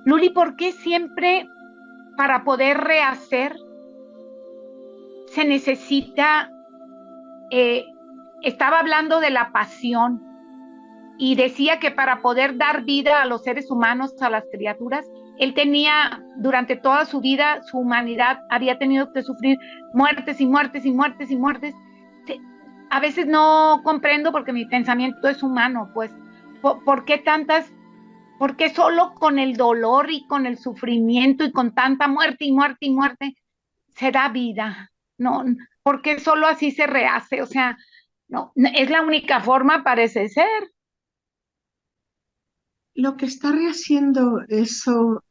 Luli, ¿por qué siempre para poder rehacer se necesita, eh, estaba hablando de la pasión y decía que para poder dar vida a los seres humanos, a las criaturas, él tenía durante toda su vida, su humanidad había tenido que sufrir muertes y muertes y muertes y muertes. A veces no comprendo porque mi pensamiento es humano, pues, ¿por qué tantas, por qué solo con el dolor y con el sufrimiento y con tanta muerte y muerte y muerte se da vida? No, ¿por qué solo así se rehace? O sea, no, es la única forma, parece ser. Lo que está rehaciendo eso,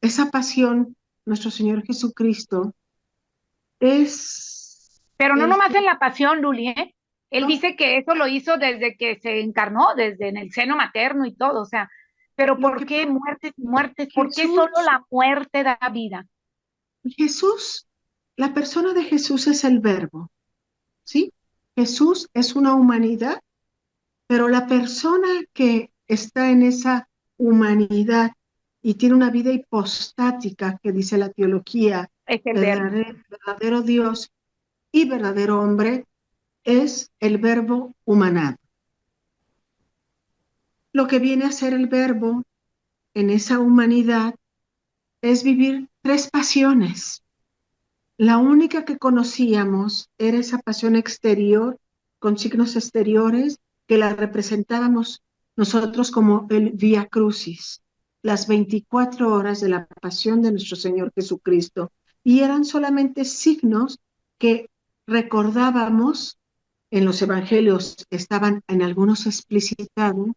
esa pasión, nuestro Señor Jesucristo, es Pero no el nomás que en la pasión, Luli, ¿eh? Él no, dice que eso lo hizo desde que se encarnó, desde en el seno materno y todo, o sea, pero lo ¿por que qué muertes y muertes? ¿Por qué solo Jesús, la muerte da vida? Jesús, la persona de Jesús es el verbo, ¿sí? Jesús es una humanidad, pero la persona que está en esa humanidad y tiene una vida hipostática, que dice la teología, Es el verbo. verdadero Dios y verdadero hombre, es el verbo humanado. Lo que viene a ser el verbo en esa humanidad es vivir tres pasiones. La única que conocíamos era esa pasión exterior, con signos exteriores, que la representábamos nosotros como el Vía Crucis, las 24 horas de la pasión de nuestro Señor Jesucristo. Y eran solamente signos que recordábamos, en los evangelios estaban en algunos explicitados,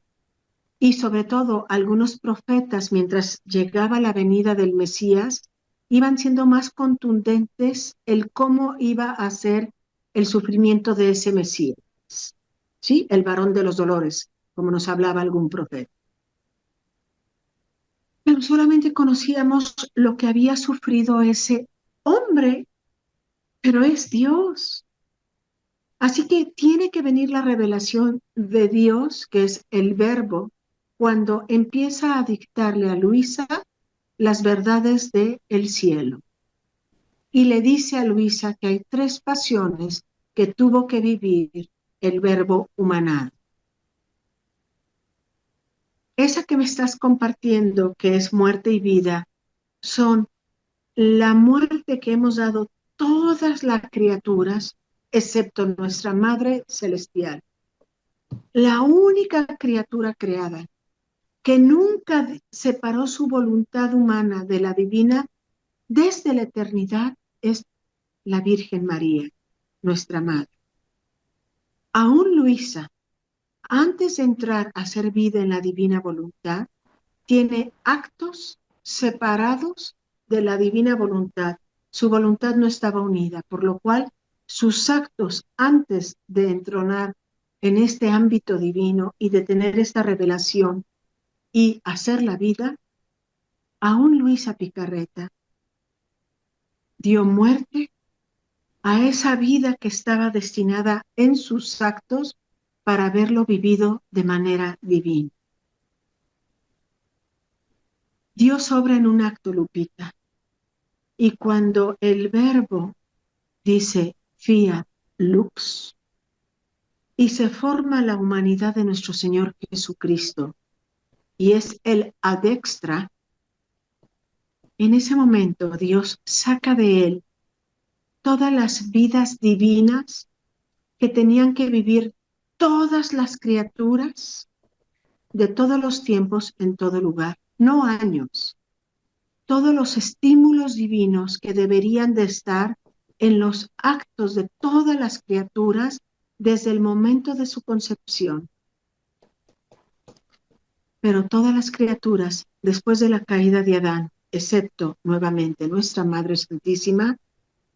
y sobre todo algunos profetas, mientras llegaba la venida del Mesías, iban siendo más contundentes el cómo iba a ser el sufrimiento de ese Mesías, ¿sí? El varón de los dolores, como nos hablaba algún profeta. Pero solamente conocíamos lo que había sufrido ese hombre, pero es Dios. Así que tiene que venir la revelación de Dios, que es el verbo, cuando empieza a dictarle a Luisa las verdades del cielo. Y le dice a Luisa que hay tres pasiones que tuvo que vivir el verbo humanado. Esa que me estás compartiendo, que es muerte y vida, son la muerte que hemos dado todas las criaturas, excepto nuestra Madre Celestial. La única criatura creada que nunca separó su voluntad humana de la divina desde la eternidad es la Virgen María, nuestra Madre. Aún Luisa, antes de entrar a ser vida en la divina voluntad, tiene actos separados de la divina voluntad. Su voluntad no estaba unida, por lo cual sus actos antes de entronar en este ámbito divino y de tener esta revelación y hacer la vida, aún Luisa Picarreta dio muerte a esa vida que estaba destinada en sus actos para haberlo vivido de manera divina. Dios obra en un acto, Lupita, y cuando el verbo dice fiat lux y se forma la humanidad de nuestro Señor Jesucristo y es el adextra, en ese momento Dios saca de él todas las vidas divinas que tenían que vivir todas las criaturas de todos los tiempos en todo lugar, no años, todos los estímulos divinos que deberían de estar en los actos de todas las criaturas desde el momento de su concepción. Pero todas las criaturas, después de la caída de Adán, excepto nuevamente nuestra Madre Santísima,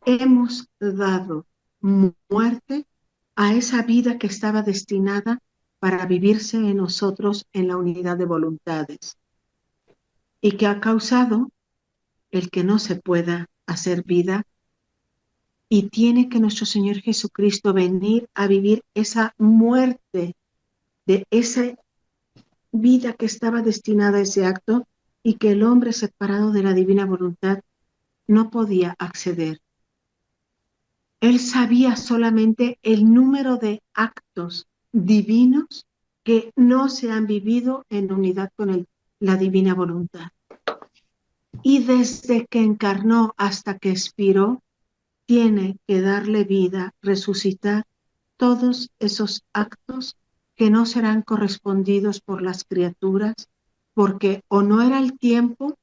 hemos dado muerte a esa vida que estaba destinada para vivirse en nosotros en la unidad de voluntades y que ha causado el que no se pueda hacer vida y tiene que nuestro Señor Jesucristo venir a vivir esa muerte de esa vida que estaba destinada a ese acto y que el hombre separado de la divina voluntad no podía acceder. Él sabía solamente el número de actos divinos que no se han vivido en unidad con la divina voluntad. Y desde que encarnó hasta que expiró, tiene que darle vida, resucitar todos esos actos que no serán correspondidos por las criaturas, porque o no era el tiempo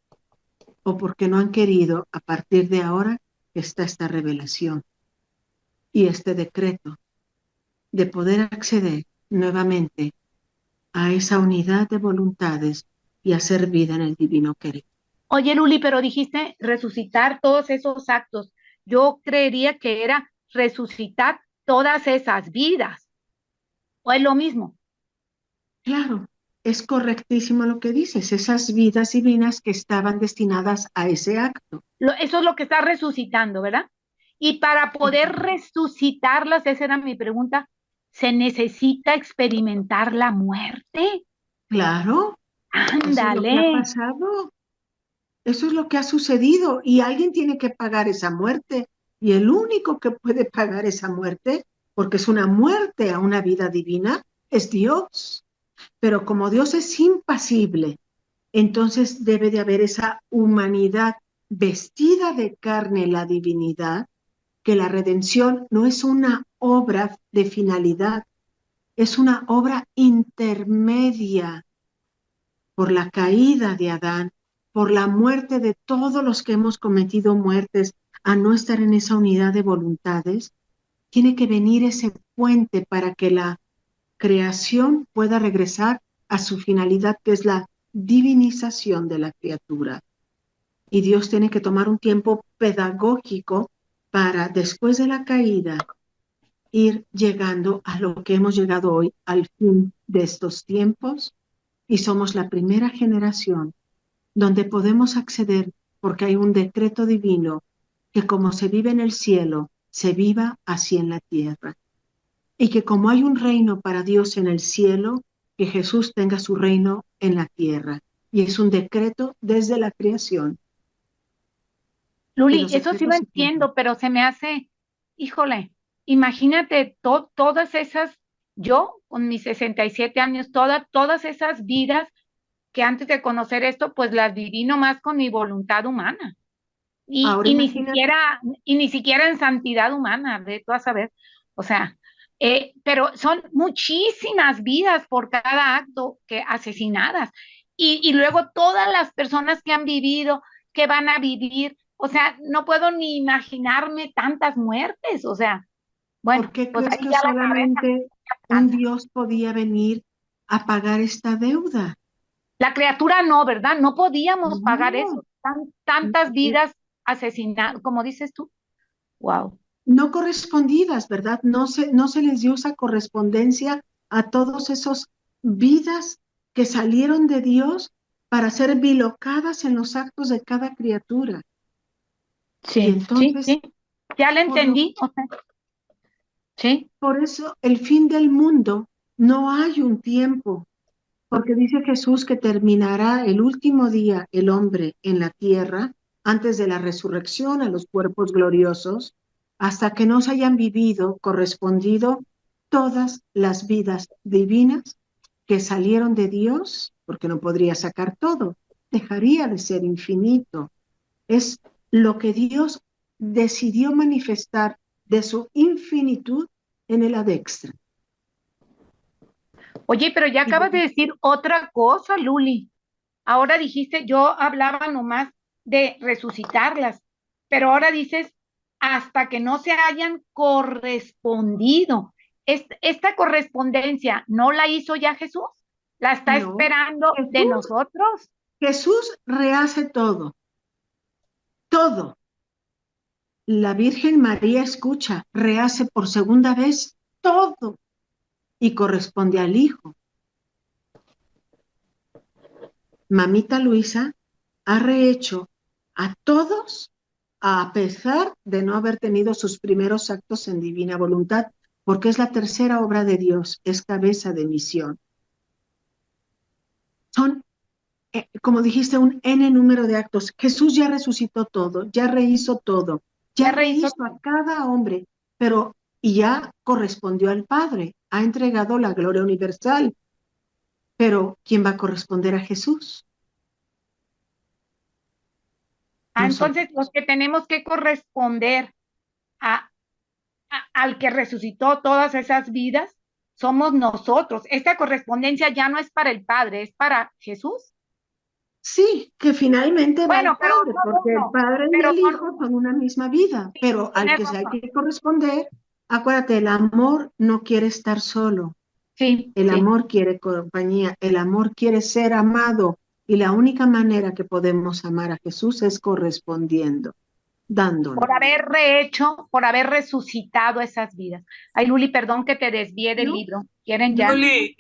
o porque no han querido. A partir de ahora está esta revelación y este decreto de poder acceder nuevamente a esa unidad de voluntades y hacer vida en el divino querer. Oye, Luli, pero dijiste resucitar todos esos actos. Yo creería que era resucitar todas esas vidas. ¿O es lo mismo? Claro, es correctísimo lo que dices, esas vidas divinas que estaban destinadas a ese acto. Eso es lo que está resucitando, ¿verdad? Y para poder resucitarlas, esa era mi pregunta, ¿se necesita experimentar la muerte? Claro, eso es lo que ha Ándale. pasado, eso es lo que ha sucedido y alguien tiene que pagar esa muerte y el único que puede pagar esa muerte, porque es una muerte a una vida divina, es Dios. Pero como Dios es impasible, entonces debe de haber esa humanidad vestida de carne, la divinidad, que la redención no es una obra de finalidad, es una obra intermedia por la caída de Adán, por la muerte de todos los que hemos cometido muertes a no estar en esa unidad de voluntades. Tiene que venir ese puente para que la creación pueda regresar a su finalidad, que es la divinización de la criatura. Y Dios tiene que tomar un tiempo pedagógico para, después de la caída, ir llegando a lo que hemos llegado hoy, al fin de estos tiempos, y somos la primera generación donde podemos acceder, porque hay un decreto divino, que como se vive en el cielo, se viva así en la tierra. Y que como hay un reino para Dios en el cielo, que Jesús tenga su reino en la tierra. Y es un decreto desde la creación. Y Luli, los eso sí lo decretos se cumplen. entiendo, pero se me hace, híjole, imagínate todas esas, yo con mis 67 años, todas esas vidas que antes de conocer esto, pues las viví nomás con mi voluntad humana. Y, Ahora y ni imagínate, siquiera, y ni siquiera en santidad humana, de tú a saber. O sea, pero son muchísimas vidas por cada acto que asesinadas. Y luego todas las personas que han vivido, que van a vivir, o sea, no puedo ni imaginarme tantas muertes. O sea, ¿por bueno, qué pues crees ahí que ya la cabeza solamente un pasa. Dios podía venir a pagar esta deuda? La criatura no, ¿verdad? No podíamos pagar No, eso. Tantas vidas asesinadas, como dices tú. Wow. no correspondidas, ¿verdad? No se les dio esa correspondencia a todos esos vidas que salieron de Dios para ser bilocadas en los actos de cada criatura. Y Sí, sí, entonces, sí. Ya la por lo entendí. O sea, sí. Por eso el fin del mundo no hay un tiempo, porque dice Jesús que terminará el último día el hombre en la tierra antes de la resurrección a los cuerpos gloriosos, hasta que no se hayan vivido, correspondido todas las vidas divinas que salieron de Dios, porque no podría sacar todo, dejaría de ser infinito. Es lo que Dios decidió manifestar de su infinitud en el adextra. Oye, pero ya Y acabas de decir otra cosa, Luli. Ahora dijiste, yo hablaba nomás de resucitarlas, pero ahora dices hasta que no se hayan correspondido. Esta correspondencia no la hizo ya Jesús, la está no, esperando de Jesús, nosotros. Jesús rehace todo, todo. La Virgen María escucha, rehace por segunda vez todo y corresponde al Hijo. Mamita Luisa ha rehecho a todos a pesar de no haber tenido sus primeros actos en divina voluntad, porque es la tercera obra de Dios, es cabeza de misión. Son como dijiste, un N número de actos. Jesús ya resucitó todo, ya rehizo todo, ya rehizo a cada hombre, pero y ya correspondió al Padre, ha entregado la gloria universal. Pero ¿quién va a corresponder a Jesús? Entonces los que tenemos que corresponder a, al que resucitó todas esas vidas somos nosotros. Esta correspondencia ya no es para el Padre, es para Jesús. Sí, que finalmente va al Bueno, pero Padre, porque el Padre y el Hijo son una misma vida, pero al que se hay que corresponder, acuérdate, el amor no quiere estar solo, el amor quiere compañía, el amor quiere ser amado, y la única manera que podemos amar a Jesús es correspondiendo, dándolo. Por haber rehecho, por haber resucitado esas vidas. Ay, Luli, perdón que te desvíe del libro. ¿Quieren ya? Luli,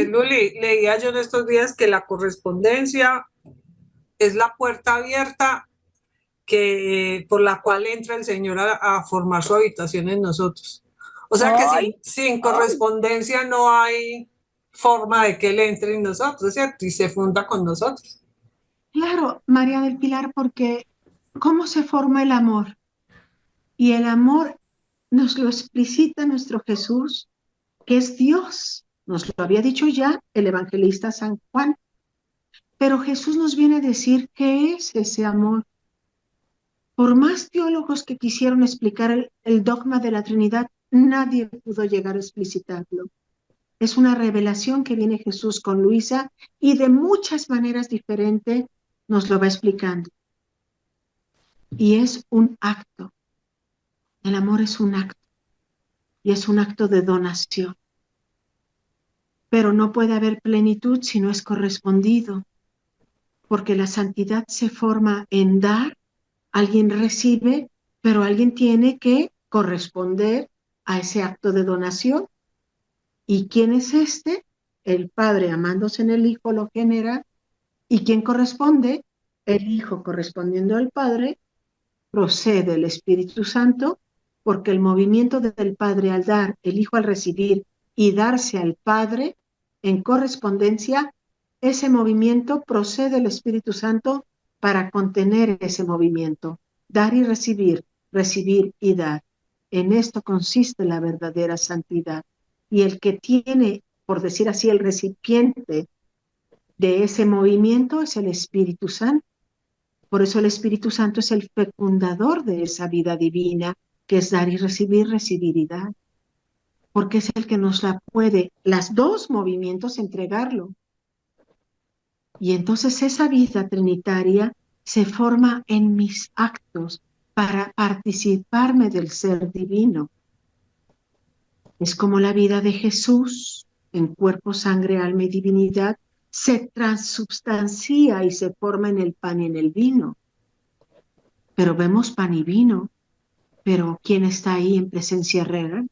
Luli, leía yo en estos días que la correspondencia es la puerta abierta por la cual entra el Señor a formar su habitación en nosotros. O sea que sin correspondencia no hay forma de que Él entre en nosotros, ¿cierto? Y se funda con nosotros. Claro, María del Pilar, porque ¿cómo se forma el amor? Y el amor nos lo explicita nuestro Jesús, que es Dios. Nos lo había dicho ya el evangelista San Juan. Pero Jesús nos viene a decir qué es ese amor. Por más teólogos que quisieron explicar el dogma de la Trinidad, nadie pudo llegar a explicitarlo. Es una revelación que viene Jesús con Luisa y de muchas maneras diferentes nos lo va explicando. Y es un acto. El amor es un acto. Y es un acto de donación. Pero no puede haber plenitud si no es correspondido. Porque la santidad se forma en dar, alguien recibe, pero alguien tiene que corresponder a ese acto de donación. ¿Y quién es este? El Padre amándose en el Hijo lo genera. ¿Y quién corresponde? El Hijo correspondiendo al Padre, procede el Espíritu Santo, porque el movimiento del Padre al dar, el Hijo al recibir y darse al Padre en correspondencia, ese movimiento procede el Espíritu Santo para contener ese movimiento, dar y recibir y dar. En esto consiste la verdadera santidad. Y el que tiene, por decir así, el recipiente de ese movimiento es el Espíritu Santo. Por eso el Espíritu Santo es el fecundador de esa vida divina, que es dar y recibir y dar. Porque es el que nos la puede, las dos movimientos, entregarlo. Y entonces esa vida trinitaria se forma en mis actos para participarme del ser divino. Es como la vida de Jesús, en cuerpo, sangre, alma y divinidad, se transubstancia y se forma en el pan y en el vino. Pero vemos pan y vino, pero ¿quién está ahí en presencia real?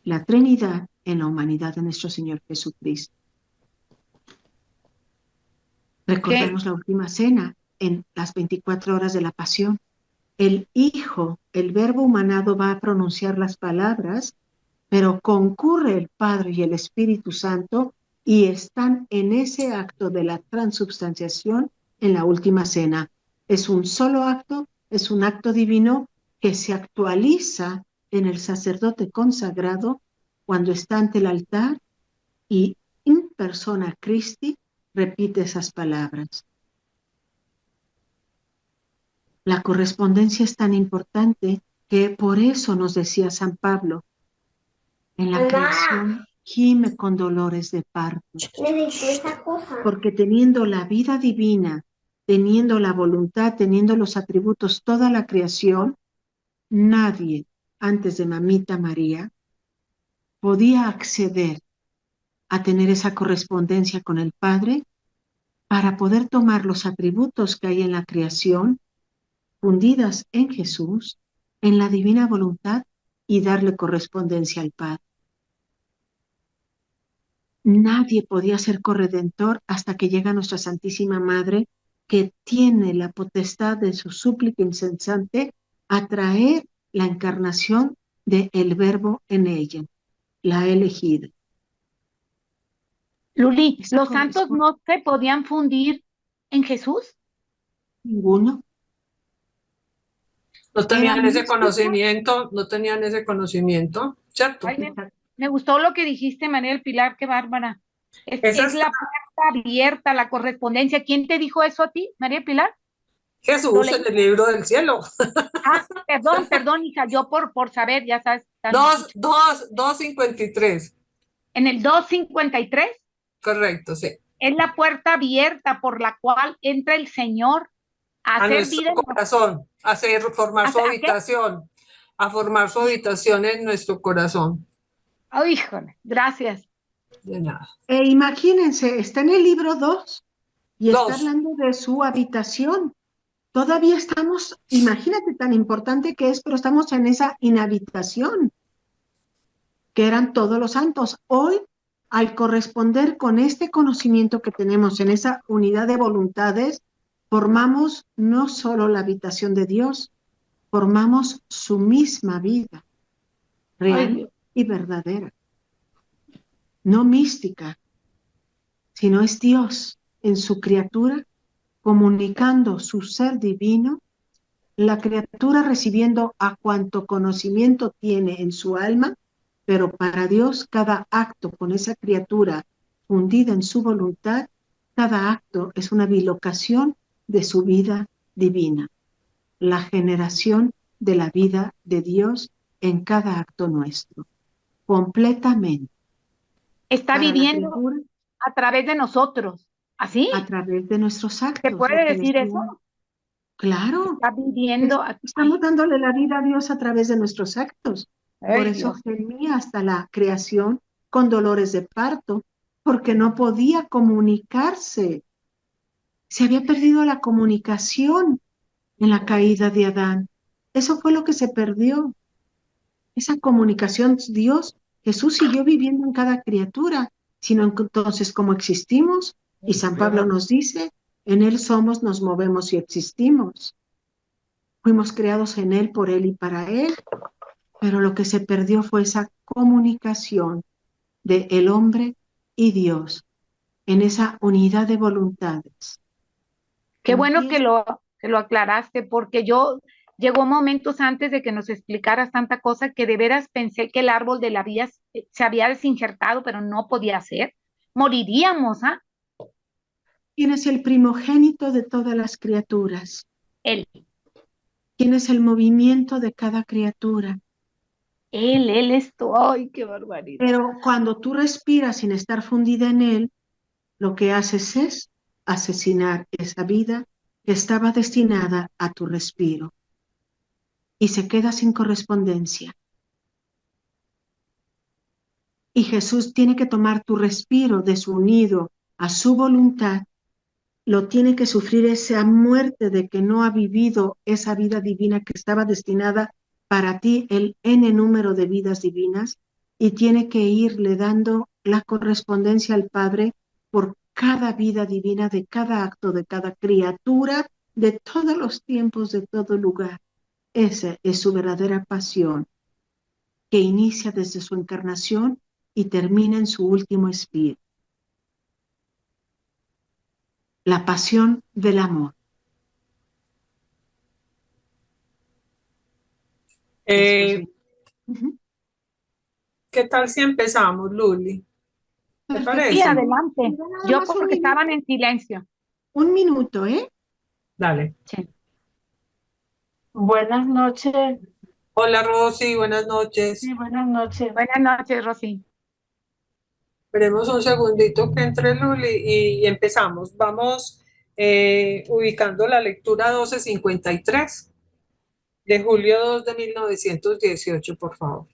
La Trinidad en la humanidad de nuestro Señor Jesucristo. Recordemos la última cena en las 24 horas de la pasión. El Hijo, el Verbo humanado, va a pronunciar las palabras, pero concurre el Padre y el Espíritu Santo y están en ese acto de la transubstanciación en la última cena. Es un solo acto, es un acto divino que se actualiza en el sacerdote consagrado cuando está ante el altar y in persona Christi repite esas palabras. La correspondencia es tan importante que por eso nos decía San Pablo, en la creación gime con dolores de parto, porque teniendo la vida divina, teniendo la voluntad, teniendo los atributos, toda la creación, nadie antes de Mamita María podía acceder a tener esa correspondencia con el Padre para poder tomar los atributos que hay en la creación, fundidas en Jesús, en la divina voluntad y darle correspondencia al Padre. Nadie podía ser corredentor hasta que llega nuestra Santísima Madre, que tiene la potestad de su súplica incesante a traer la encarnación del Verbo en ella, la elegida. Luli, los santos no se podían fundir en Jesús. Ninguno. No tenían Eran ese místicos. conocimiento, no tenían ese conocimiento, ¿cierto? Ay, me gustó lo que dijiste, María del Pilar, qué bárbara. Esa Es está la puerta abierta, la correspondencia. ¿Quién te dijo eso a ti, María del Pilar? ¿Lo Jesús en leí? el libro del cielo. Ah, perdón, hija, yo por saber, ya sabes, tan 2:53. en el 2:53 Correcto, sí. es la puerta abierta por la cual entra el Señor a A hacer nuestro vida en corazón, formar su ¿A qué? habitación, a formar su habitación en nuestro corazón. Oh, híjole, gracias. De nada. Imagínense, está en el libro 2 y está 2. hablando de su habitación. Todavía estamos, imagínate tan importante que es, pero estamos en esa inhabitación, que eran todos los santos. Hoy, al corresponder con este conocimiento que tenemos en esa unidad de voluntades, formamos no solo la habitación de Dios, formamos su misma vida, Ay, real Dios. y verdadera. No mística, sino es Dios en su criatura comunicando su ser divino, la criatura recibiendo a cuanto conocimiento tiene en su alma, pero para Dios cada acto con esa criatura fundida en su voluntad, cada acto es una bilocación de su vida divina, la generación de la vida de Dios en cada acto nuestro, completamente. Está Para la viviendo criatura, a través de nosotros. ¿Así? a través de nuestros ¿Se actos, lo puede que decir decía. eso? Claro, Está viviendo. estamos dándole la vida a Dios a través de nuestros actos. Por Ay, eso Dios. gemía hasta la creación con dolores de parto, porque no podía comunicarse. Se había perdido la comunicación en la caída de Adán. Eso fue lo que se perdió. Esa comunicación, Dios, Jesús siguió viviendo en cada criatura, sino entonces como existimos, y San Pablo nos dice, en Él somos, nos movemos y existimos. Fuimos creados en Él, por Él y para Él, pero lo que se perdió fue esa comunicación de el hombre y Dios en esa unidad de voluntades. Qué bueno Empieza, que lo aclaraste, porque yo llegó momentos antes de que nos explicaras tanta cosa que de veras pensé que el árbol de la vida se había desinjertado, pero no podía ser. Moriríamos, ¿ah? ¿quién es el primogénito de todas las criaturas? Él, ¿Quién es el movimiento de cada criatura? él, esto, ay, qué barbaridad. Pero cuando tú respiras sin estar fundida en Él, lo que haces es asesinar esa vida que estaba destinada a tu respiro y se queda sin correspondencia. Y Jesús tiene que tomar tu respiro desunido a su voluntad, lo tiene que sufrir esa muerte de que no ha vivido esa vida divina que estaba destinada para ti, el n número de vidas divinas, y tiene que irle dando la correspondencia al Padre por cada vida divina, de cada acto, de cada criatura, de todos los tiempos, de todo lugar. Esa es su verdadera pasión, que inicia desde su encarnación y termina en su último expiro. La pasión del amor. ¿Qué Uh-huh. tal si empezamos, Luli? ¿Te Perfecto. Sí, parece? adelante. Nada Yo más porque estaban en silencio. un minuto, ¿eh? Dale. Sí. Buenas noches. Hola, Rosy, buenas noches. Sí, buenas noches. Buenas noches, Rosy. Esperemos un segundito que entre Luli y empezamos. Vamos ubicando la lectura 1253 de julio 2 de 1918, por favor.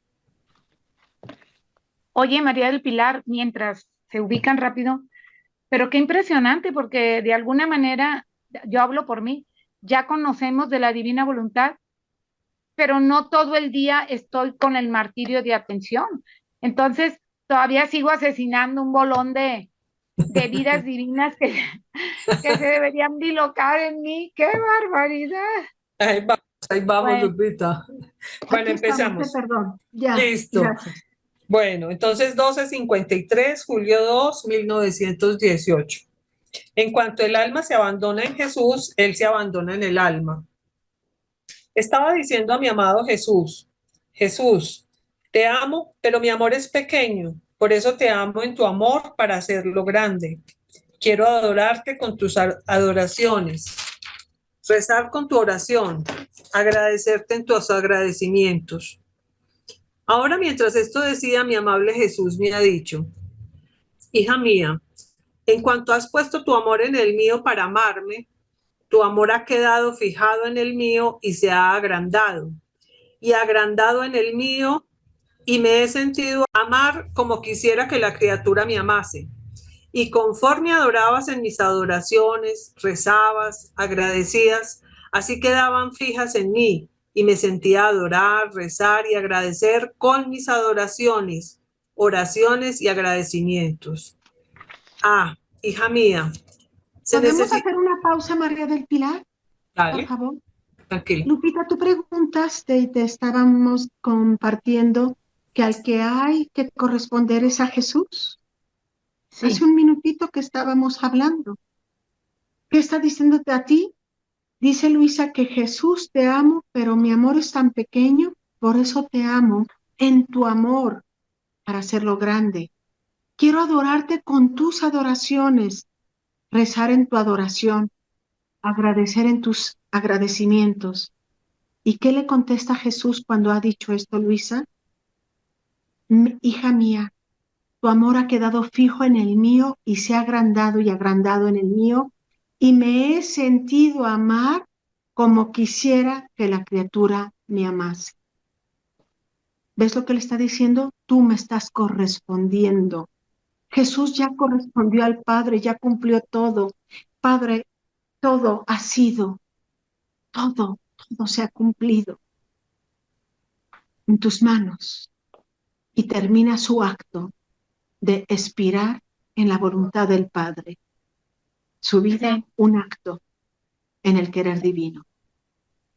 Oye, María del Pilar, mientras se ubican rápido, pero qué impresionante, porque de alguna manera, yo hablo por mí, ya conocemos de la divina voluntad, pero no todo el día estoy con el martirio de atención. Entonces, todavía sigo asesinando un bolón de vidas divinas que se deberían bilocar en mí. ¡Qué barbaridad! Ahí vamos, Bueno, Lupita. Bueno, Aquí estamos, empezamos. perdón. Ya, Listo. gracias. Bueno, entonces 1253, julio 2, 1918. En cuanto el alma se abandona en Jesús, Él se abandona en el alma. Estaba diciendo a mi amado Jesús, Jesús, te amo, pero mi amor es pequeño, por eso te amo en tu amor para hacerlo grande. Quiero adorarte con tus adoraciones, rezar con tu oración, agradecerte en tus agradecimientos. Ahora, mientras esto decía, mi amable Jesús me ha dicho, hija mía, en cuanto has puesto tu amor en el mío para amarme, tu amor ha quedado fijado en el mío y se ha agrandado, y agrandado en el mío, y me he sentido amar como quisiera que la criatura me amase. Y conforme adorabas en mis adoraciones, rezabas, agradecías, así quedaban fijas en mí, y me sentía adorar, rezar y agradecer con mis adoraciones, oraciones y agradecimientos. Ah, hija mía, se ¿Podemos necesita... hacer una pausa, María del Pilar? Por Dale, favor. tranquilo. Lupita, tú preguntaste y te estábamos compartiendo que al que hay que corresponder es a Jesús. Sí. Hace un minutito que estábamos hablando. ¿Qué está diciéndote a ti? Dice Luisa que Jesús te amo, pero mi amor es tan pequeño, por eso te amo en tu amor para hacerlo grande. Quiero adorarte con tus adoraciones, rezar en tu adoración, agradecer en tus agradecimientos. ¿Y qué le contesta Jesús cuando ha dicho esto, Luisa? Hija mía, tu amor ha quedado fijo en el mío y se ha agrandado y agrandado en el mío, y me he sentido amar como quisiera que la criatura me amase. ¿Ves lo que le está diciendo? Tú me estás correspondiendo. Jesús ya correspondió al Padre, ya cumplió todo. Padre, todo ha sido, todo se ha cumplido en tus manos. Y termina su acto de expirar en la voluntad del Padre. Su vida, Sí. un acto en el querer divino.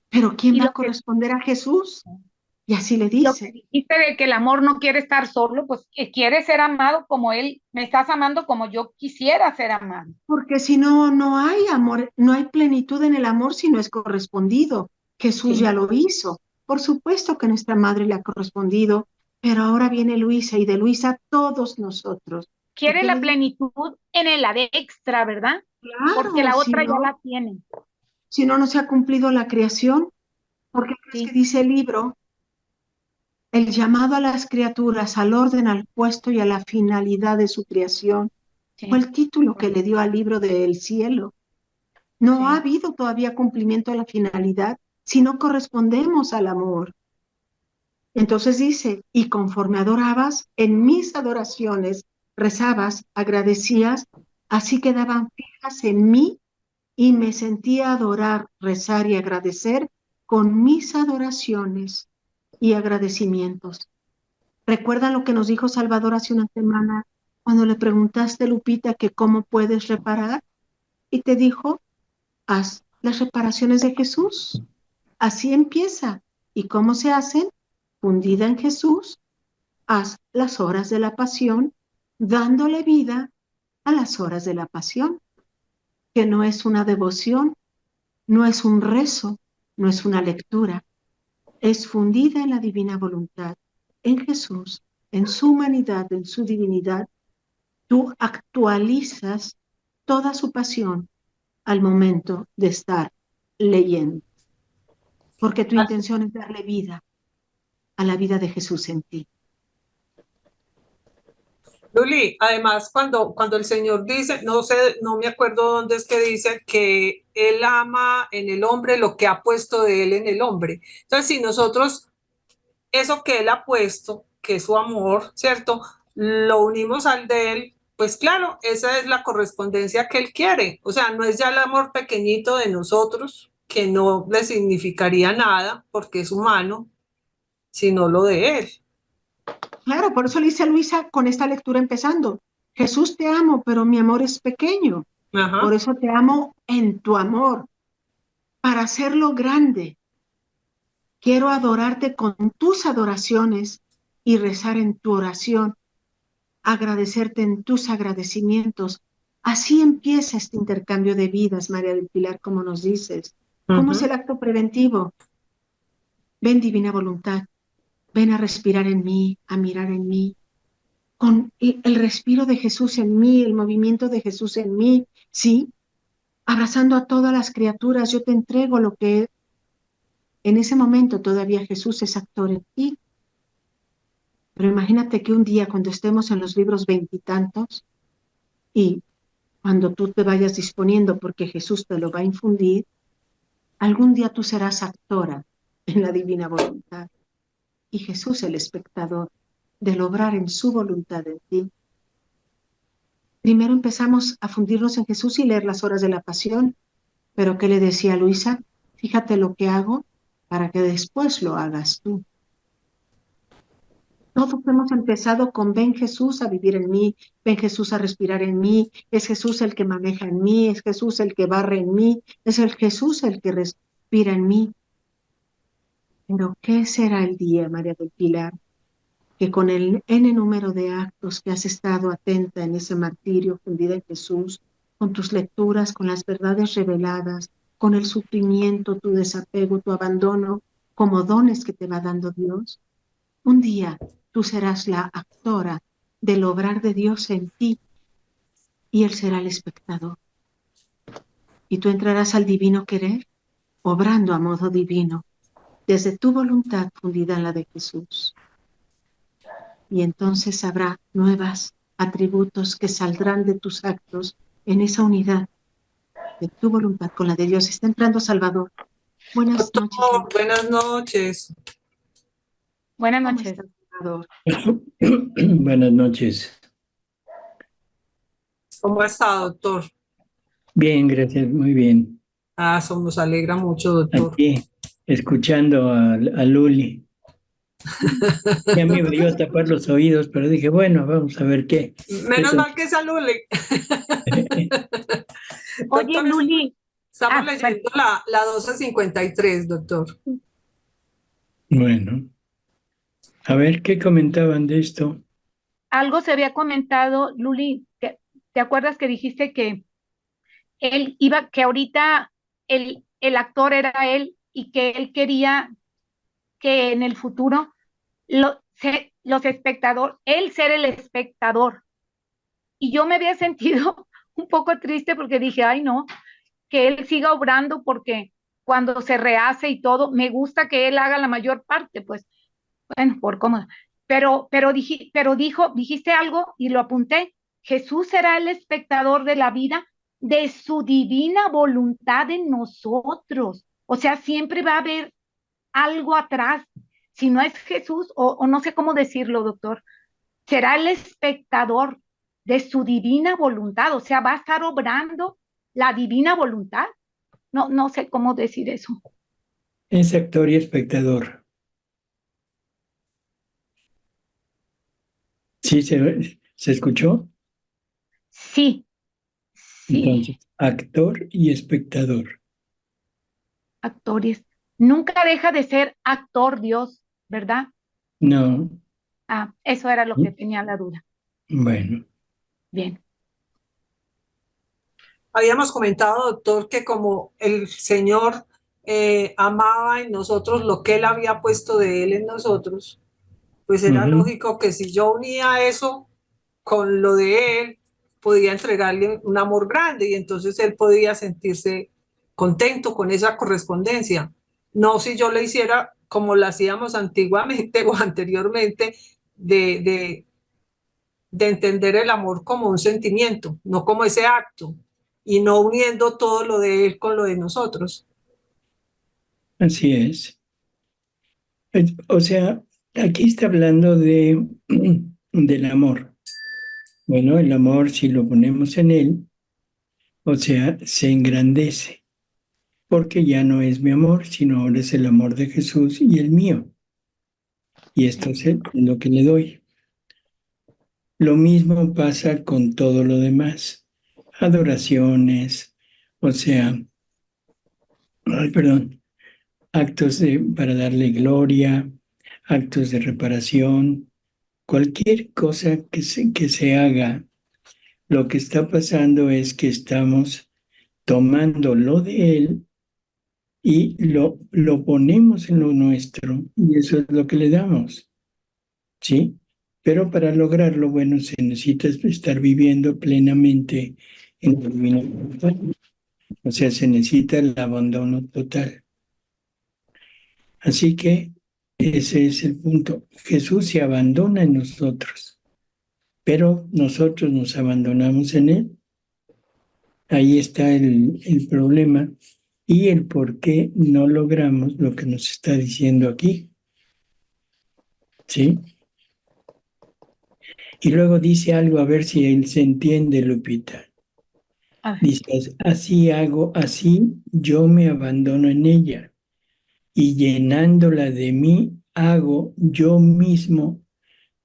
Pero ¿quién Y va lo a corresponder a Jesús? Y así le que dice. dijiste de que el amor no quiere estar solo, pues que quiere ser amado como él, me estás amando como yo quisiera ser amado. Porque si no, no hay amor, no hay plenitud en el amor si no es correspondido. Jesús Sí. ya lo hizo. Por supuesto que nuestra madre le ha correspondido, pero ahora viene Luisa y de Luisa todos nosotros. ¿Y Quiere qué la le dice? plenitud en el extra, ¿verdad? Porque Claro, la otra ya la tiene. si no, no se ha cumplido la creación. ¿Por qué crees que Sí, dice el libro? El llamado a las criaturas al orden, al puesto y a la finalidad de su creación fue sí, el título que le dio al libro del cielo. No ha sí. habido todavía cumplimiento a la finalidad si no correspondemos al amor. Entonces dice, y conforme adorabas, en mis adoraciones rezabas, agradecías, así quedaban fijas en mí y me sentía adorar, rezar y agradecer con mis adoraciones y agradecimientos. ¿Recuerdan lo que nos dijo Salvador hace una semana cuando le preguntaste, Lupita, que cómo puedes reparar? Y te dijo, haz las reparaciones de Jesús. Así empieza. ¿Y cómo se hacen? Fundida en Jesús, haz las horas de la pasión, dándole vida a las horas de la pasión, que no es una devoción, no es un rezo, no es una lectura, es fundida en la divina voluntad, en Jesús, en su humanidad, en su divinidad. Tú actualizas toda su pasión al momento de estar leyendo, porque tu intención es darle vida a la vida de Jesús en ti. Luli, además, cuando el Señor dice, no sé, no me acuerdo dónde es que dice que Él ama en el hombre lo que ha puesto de Él en el hombre. Entonces, si nosotros eso que Él ha puesto, que es su amor, ¿cierto? Lo unimos al de Él, pues claro, esa es la correspondencia que Él quiere. O sea, no es ya el amor pequeñito de nosotros, que no le significaría nada porque es humano, sino lo de Él. Claro, por eso le dice a Luisa con esta lectura empezando, Jesús te amo, pero mi amor es pequeño. Por Ajá. eso te amo en tu amor, para hacerlo grande. Quiero adorarte con tus adoraciones y rezar en tu oración, agradecerte en tus agradecimientos, Así empieza este intercambio de vidas, María del Pilar, como nos dices. ¿Cómo es el acto preventivo? Ven, divina voluntad, ven a respirar en mí, a mirar en mí, con el respiro de Jesús en mí, el movimiento de Jesús en mí, ¿sí? Abrazando a todas las criaturas, yo te entrego lo que en ese momento todavía Jesús es actor en ti. Pero imagínate que un día cuando estemos en los libros veintitantos y cuando tú te vayas disponiendo porque Jesús te lo va a infundir, algún día tú serás actora en la divina voluntad y Jesús el espectador del obrar en su voluntad en ti. Primero empezamos a fundirnos en Jesús y leer las horas de la pasión, pero ¿qué le decía a Luisa? Fíjate lo que hago para que después lo hagas tú. Todos hemos empezado con ven Jesús a vivir en mí, ven Jesús a respirar en mí, es Jesús el que maneja en mí, es Jesús el que barre en mí, es el Jesús el que respira en mí. Pero ¿qué será el día, María del Pilar, que con el n número de actos que has estado atenta en ese martirio fundida en Jesús, con tus lecturas, con las verdades reveladas, con el sufrimiento, tu desapego, tu abandono, como dones que te va dando Dios, un día tú serás la actora del obrar de Dios en ti y Él será el espectador. Y tú entrarás al divino querer, obrando a modo divino, desde tu voluntad fundida en la de Jesús. Y entonces habrá nuevos atributos que saldrán de tus actos en esa unidad de tu voluntad con la de Dios. Está entrando Salvador. Buenas noches. Buenas noches. Buenas noches. Salvador. Buenas noches. ¿Cómo está, doctor? Bien, gracias, muy bien. Eso nos alegra mucho, doctor. Aquí, escuchando a Luli. Ya me iba a tapar los oídos, pero dije, bueno, vamos a ver qué. Menos mal que esa Luli. Oye, Doctor, Luli. Estamos leyendo la 1253, doctor. Bueno. A ver, ¿qué comentaban de esto? Algo se había comentado, Luli, ¿te acuerdas que dijiste que él iba, que ahorita el actor era él y que él quería que en el futuro los espectadores, él ser el espectador? Y yo me había sentido un poco triste porque dije, ay no, que él siga obrando porque cuando se rehace y todo, me gusta que él haga la mayor parte, pues, bueno, por cómodo. Pero dijiste algo y lo apunté. Jesús será el espectador de la vida de su divina voluntad en nosotros. O sea, siempre va a haber algo atrás. Si no es Jesús, o no sé cómo decirlo, doctor, será el espectador de su divina voluntad. O sea, va a estar obrando la divina voluntad. No sé cómo decir eso. Es actor y espectador. ¿Sí se escuchó? Sí. Entonces, actor y espectador. Actores. Nunca deja de ser actor Dios, ¿verdad? No. Eso era lo que tenía la duda. Bueno. Bien. Habíamos comentado, doctor, que como el Señor amaba en nosotros lo que Él había puesto de Él en nosotros, pues era lógico que si yo unía eso con lo de Él, podía entregarle un amor grande y entonces Él podía sentirse contento con esa correspondencia. No si yo le hiciera como lo hacíamos antiguamente o anteriormente, de entender el amor como un sentimiento, no como ese acto, y no uniendo todo lo de Él con lo de nosotros. Así es. O sea, aquí está hablando del amor. Bueno, el amor, si lo ponemos en él, o sea, se engrandece, porque ya no es mi amor, sino ahora es el amor de Jesús y el mío. Y esto es lo que le doy. Lo mismo pasa con todo lo demás. Adoraciones, o sea, actos para darle gloria, actos de reparación, cualquier cosa que se haga Lo que está pasando es que estamos tomando lo de Él y lo ponemos en lo nuestro, y eso es lo que le damos, ¿sí? Pero para lograrlo, bueno, se necesita estar viviendo plenamente en la divina voluntad. O sea, se necesita el abandono total. Así que ese es el punto. Jesús se abandona en nosotros, pero nosotros nos abandonamos en Él. Ahí está el problema y el por qué no logramos lo que nos está diciendo aquí. ¿Sí? Y luego dice algo, a ver si él se entiende, Lupita. Dice, así hago, así yo me abandono en ella, y llenándola de mí, hago yo mismo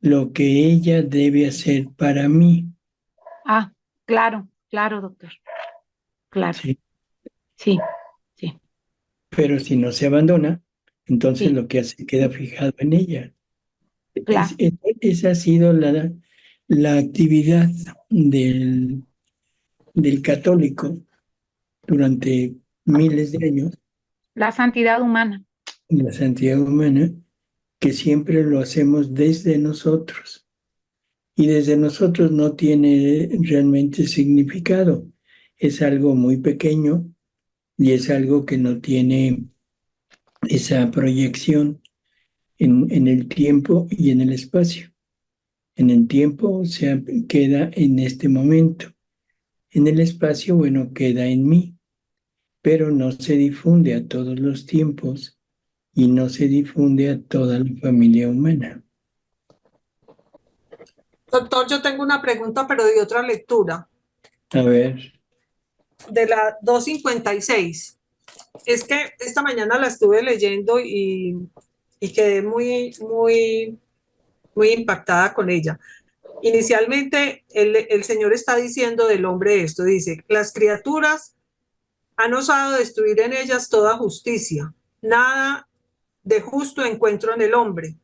lo que ella debe hacer para mí. Ah, claro, claro, doctor. Claro. Sí. Sí, sí. Pero si no se abandona, entonces Sí. lo que hace queda fijado en ella. Claro. Esa ha sido la actividad del católico durante miles de años, La santidad humana. la santidad humana, que siempre lo hacemos desde nosotros. Y desde nosotros no tiene realmente significado. Es algo muy pequeño y es algo que no tiene esa proyección en el tiempo y en el espacio. En el tiempo, o sea, queda en este momento. En el espacio, bueno, queda en mí, pero no se difunde a todos los tiempos y no se difunde a toda la familia humana. Doctor, yo tengo una pregunta, pero de otra lectura. A ver. De la 256. Es que esta mañana la estuve leyendo y quedé muy, muy, muy impactada con ella. Inicialmente, el Señor está diciendo del hombre esto, dice, las criaturas han osado destruir en ellas toda justicia, nada de justo encuentro en el hombre.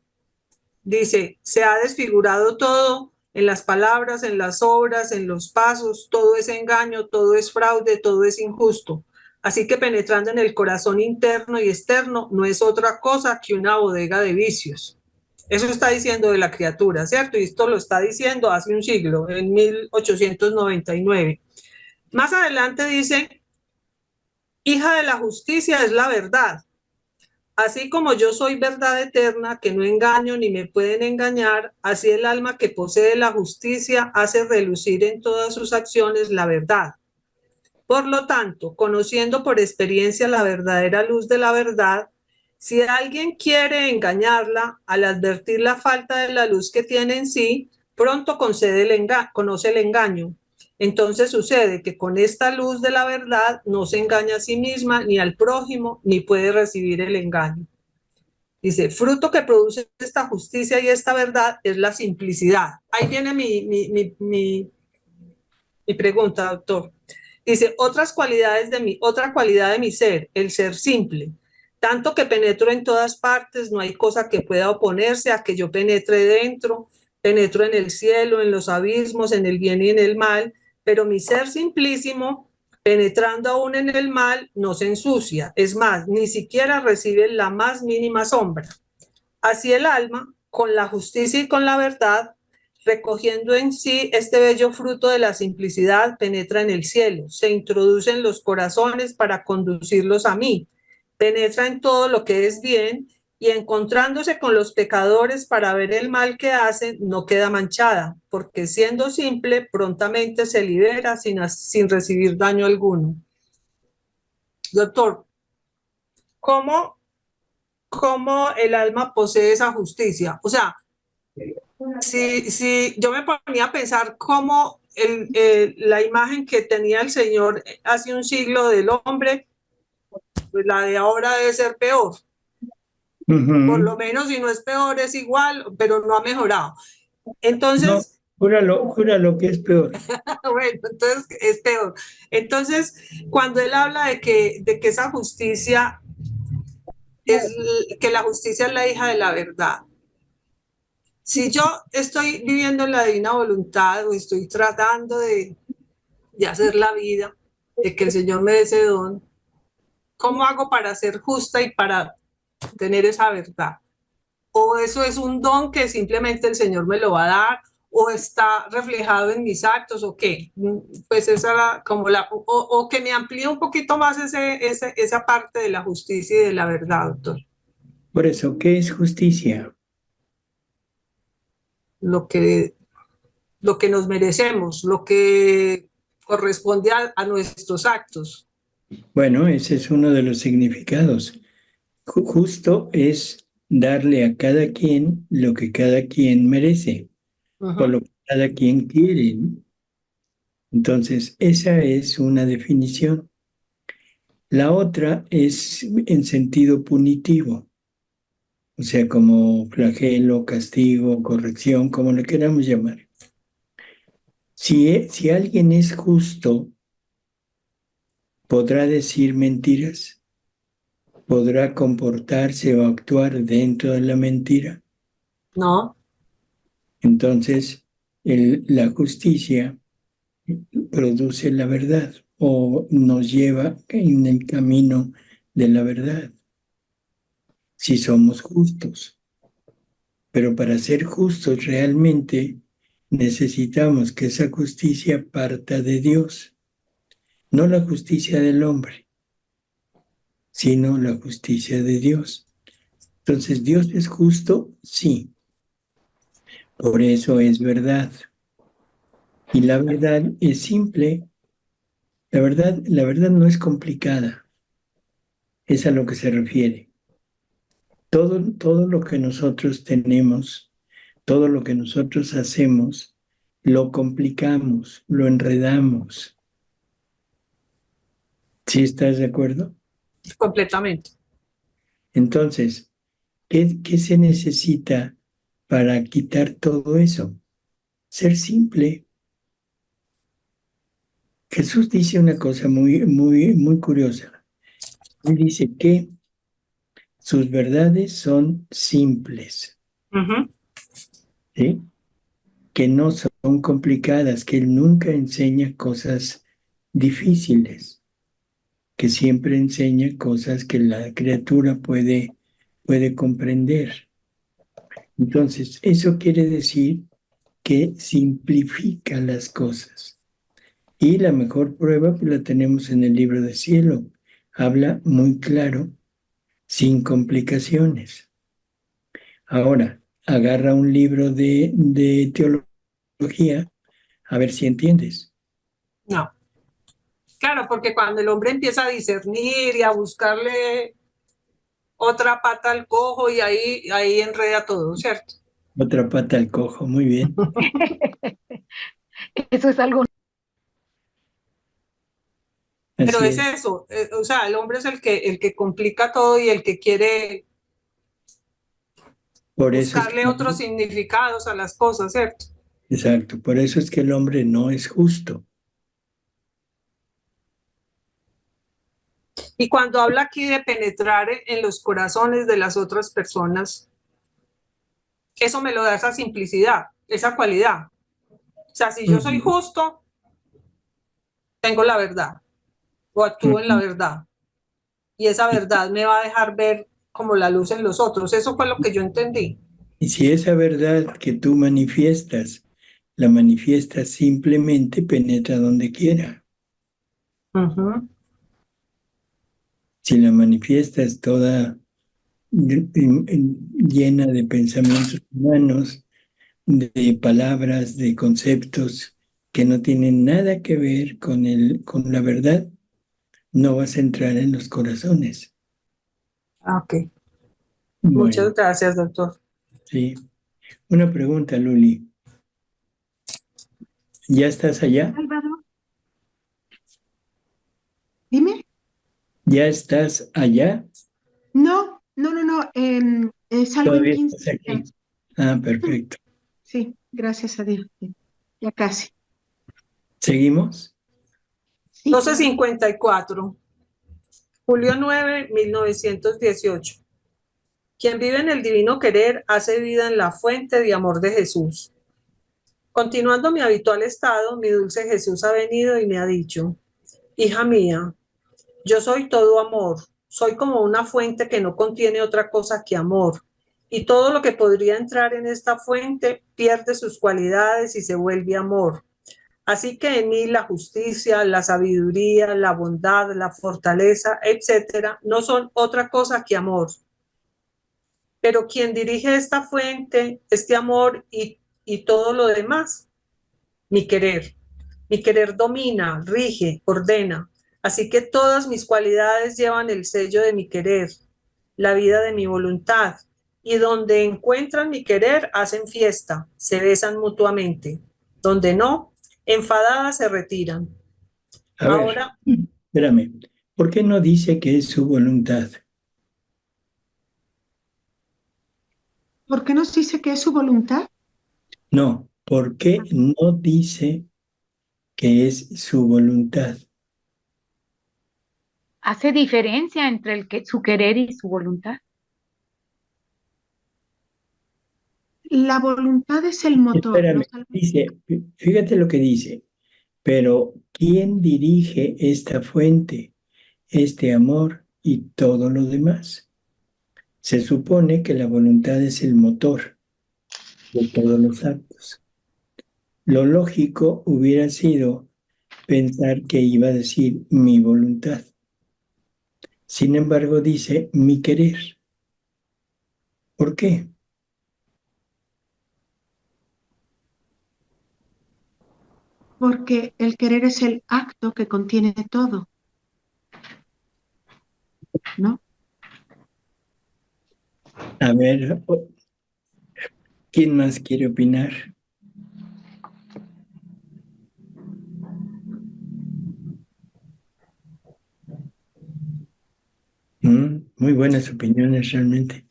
Dice, se ha desfigurado todo en las palabras, en las obras, en los pasos, todo es engaño, todo es fraude, todo es injusto. Así que penetrando en el corazón interno y externo no es otra cosa que una bodega de vicios. Eso está diciendo de la criatura, ¿cierto? Y esto lo está diciendo hace un siglo, en 1899. Más adelante dice, hija de la justicia es la verdad. Así como yo soy verdad eterna, que no engaño ni me pueden engañar, así el alma que posee la justicia hace relucir en todas sus acciones la verdad. Por lo tanto, conociendo por experiencia la verdadera luz de la verdad, si alguien quiere engañarla, al advertir la falta de la luz que tiene en sí, pronto conoce el engaño. Entonces sucede que con esta luz de la verdad no se engaña a sí misma ni al prójimo, ni puede recibir el engaño. Dice, fruto que produce esta justicia y esta verdad es la simplicidad. Ahí viene mi pregunta, doctor. Dice, otra cualidad de mi ser, el ser simple. Tanto que penetro en todas partes, no hay cosa que pueda oponerse a que yo penetre dentro, penetro en el cielo, en los abismos, en el bien y en el mal, pero mi ser simplísimo, penetrando aún en el mal, no se ensucia. Es más, ni siquiera recibe la más mínima sombra. Así el alma, con la justicia y con la verdad, recogiendo en sí este bello fruto de la simplicidad, penetra en el cielo, se introduce en los corazones para conducirlos a mí, penetra en todo lo que es bien y encontrándose con los pecadores para ver el mal que hacen, no queda manchada, porque siendo simple, prontamente se libera sin recibir daño alguno. Doctor, ¿cómo el alma posee esa justicia? O sea, si yo me ponía a pensar cómo la imagen que tenía el Señor hace un siglo del hombre, pues la de ahora debe ser peor. Por lo menos si no es peor, es igual, pero no ha mejorado. Entonces, no, júralo que es peor. bueno, entonces es peor. Entonces, cuando él habla de que esa justicia que la justicia es la hija de la verdad, Si yo estoy viviendo en la divina voluntad o estoy tratando de hacer la vida, de que el Señor me dé ese don, ¿cómo hago para ser justa y para tener esa verdad? ¿O eso es un don que simplemente el Señor me lo va a dar? ¿O está reflejado en mis actos? ¿O qué? Pues esa era como o que me amplíe un poquito más esa parte de la justicia y de la verdad, doctor. Por eso, ¿qué es justicia? Lo que nos merecemos, lo que corresponde a nuestros actos. Bueno, ese es uno de los significados. Justo es darle a cada quien lo que cada quien merece, o lo que cada quien quiere, ¿no? Entonces, esa es una definición. La otra es en sentido punitivo, o sea, como flagelo, castigo, corrección, como le queramos llamar. Si alguien es justo, podrá decir mentiras, podrá comportarse o actuar dentro de la mentira. No. Entonces, la justicia produce la verdad o nos lleva en el camino de la verdad, si somos justos. Pero para ser justos realmente necesitamos que esa justicia parta de Dios, no la justicia del hombre, sino la justicia de Dios. Entonces, ¿Dios es justo? Sí. Por eso es verdad. Y la verdad es simple. La verdad no es complicada. Es a lo que se refiere. Todo lo que nosotros tenemos, todo lo que nosotros hacemos, lo complicamos, lo enredamos. ¿Sí estás de acuerdo? Completamente. Entonces, ¿qué se necesita para quitar todo eso? Ser simple. Jesús dice una cosa muy curiosa. Él dice que sus verdades son simples, ¿sí? Que no son complicadas, que Él nunca enseña cosas difíciles, que siempre enseña cosas que la criatura puede comprender. Entonces, eso quiere decir que simplifica las cosas. Y la mejor prueba pues, la tenemos en el libro de Cielo. Habla muy claro, sin complicaciones. Ahora, agarra un libro de teología, a ver si entiendes. No. Claro, porque cuando el hombre empieza a discernir y a buscarle otra pata al cojo y ahí enreda todo, ¿cierto? Otra pata al cojo, muy bien. Eso es algo. Pero Así es eso, o sea, el hombre es el que complica todo y el que quiere Por eso es buscarle otros significados a las cosas, ¿cierto? exacto, por eso es que el hombre no es justo. Y cuando habla aquí de penetrar en los corazones de las otras personas, eso me lo da esa simplicidad, esa cualidad. O sea, si yo soy justo, tengo la verdad o actúo en la verdad. Y esa verdad me va a dejar ver como la luz en los otros. Eso fue lo que yo entendí. Y si esa verdad que tú manifiestas, la manifiestas simplemente, penetra donde quiera. Si la manifiestas toda llena de pensamientos humanos, de palabras, de conceptos que no tienen nada que ver con la verdad, no vas a entrar en los corazones. Ok. Bueno, Muchas gracias, doctor. sí. Una pregunta, Luli. ¿Ya estás allá? Álvaro, dime. ¿Ya estás allá? No. Salgo en Todavía 15 estás aquí. días. Ah, perfecto. Sí, gracias a Dios. Ya casi. ¿Seguimos? Sí, 12:54. Julio 9, 1918. Quien vive en el divino querer hace vida en la fuente de amor de Jesús. Continuando mi habitual estado, mi dulce Jesús ha venido y me ha dicho: hija mía, yo soy todo amor, soy como una fuente que no contiene otra cosa que amor, y todo lo que podría entrar en esta fuente pierde sus cualidades y se vuelve amor. Así que en mí la justicia, la sabiduría, la bondad, la fortaleza, etcétera, no son otra cosa que amor. Pero quien dirige esta fuente, este amor y todo lo demás, mi querer. Mi querer domina, rige, ordena. Así que todas mis cualidades llevan el sello de mi querer, la vida de mi voluntad. Y donde encuentran mi querer, hacen fiesta, se besan mutuamente. Donde no, enfadadas se retiran. A ver, Ahora, espérame. ¿Por qué no dice que es su voluntad? ¿Por qué nos dice que es su voluntad? No, ¿por qué no dice que es su voluntad? Hace diferencia entre su querer y su voluntad. La voluntad es el motor, Espérame, dice, fíjate lo que dice, pero ¿quién dirige esta fuente, este amor y todo lo demás? Se supone que la voluntad es el motor de todos los actos. Lo lógico hubiera sido pensar que iba a decir mi voluntad. Sin embargo, dice mi querer. ¿Por qué? porque el querer es el acto que contiene todo, ¿no? A ver, ¿quién más quiere opinar? Muy buenas opiniones realmente.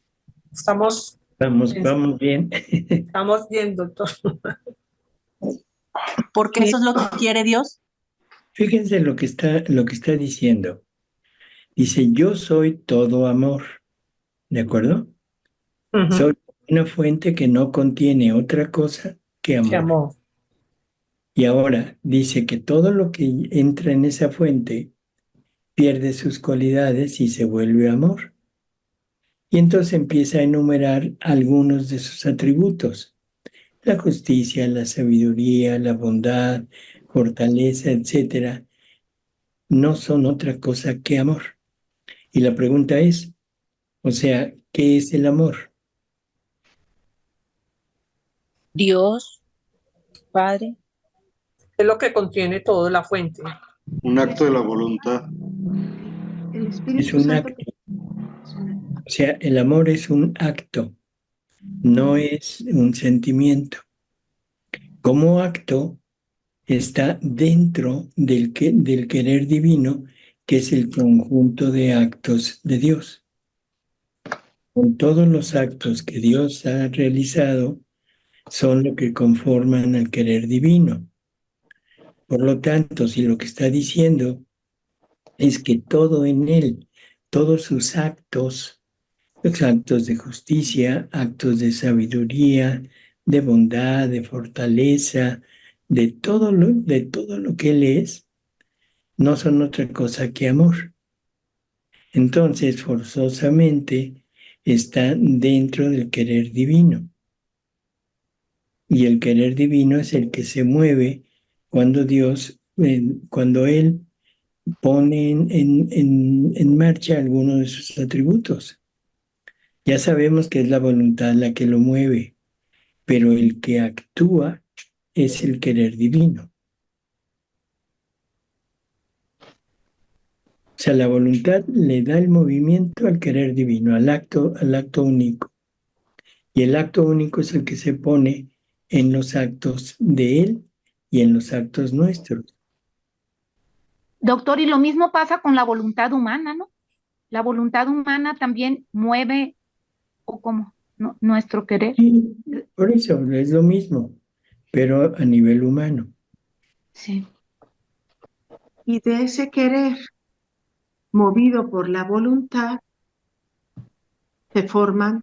estamos, Vamos bien. estamos bien, doctor. Porque eso es lo que quiere Dios. Fíjense lo que está diciendo. Dice, yo soy todo amor, ¿de acuerdo? Soy una fuente que no contiene otra cosa que Qué amor. amor. Y ahora dice que todo lo que entra en esa fuente pierde sus cualidades y se vuelve amor. Y entonces empieza a enumerar algunos de sus atributos: la justicia, la sabiduría, la bondad, fortaleza, etcétera. No son otra cosa que amor. Y la pregunta es, o sea, ¿qué es el amor? Dios, Padre. Es lo que contiene todo, la fuente. Un acto de la voluntad. El Es Espíritu un Santo acto. O sea, el amor es un acto, no es un sentimiento. Como acto está dentro del querer divino, que es el conjunto de actos de Dios. Con todos los actos que Dios ha realizado son lo que conforman al querer divino. Por lo tanto, si lo que está diciendo es que todo en él, todos sus actos, los actos de justicia, actos de sabiduría, de bondad, de fortaleza, de todo lo que él es, no son otra cosa que amor. Entonces, forzosamente, está dentro del querer divino. Y el querer divino es el que se mueve cuando cuando Él pone en marcha alguno de sus atributos. Ya sabemos que es la voluntad la que lo mueve, pero el que actúa es el querer divino. O sea, la voluntad le da el movimiento al querer divino, al acto único. Y el acto único es el que se pone en los actos de Él y en los actos nuestros. Doctor, y lo mismo pasa con la voluntad humana, ¿no? La voluntad humana también mueve, o como, nuestro querer. Y por eso es lo mismo, pero a nivel humano. Sí. y de ese querer movido por la voluntad se forman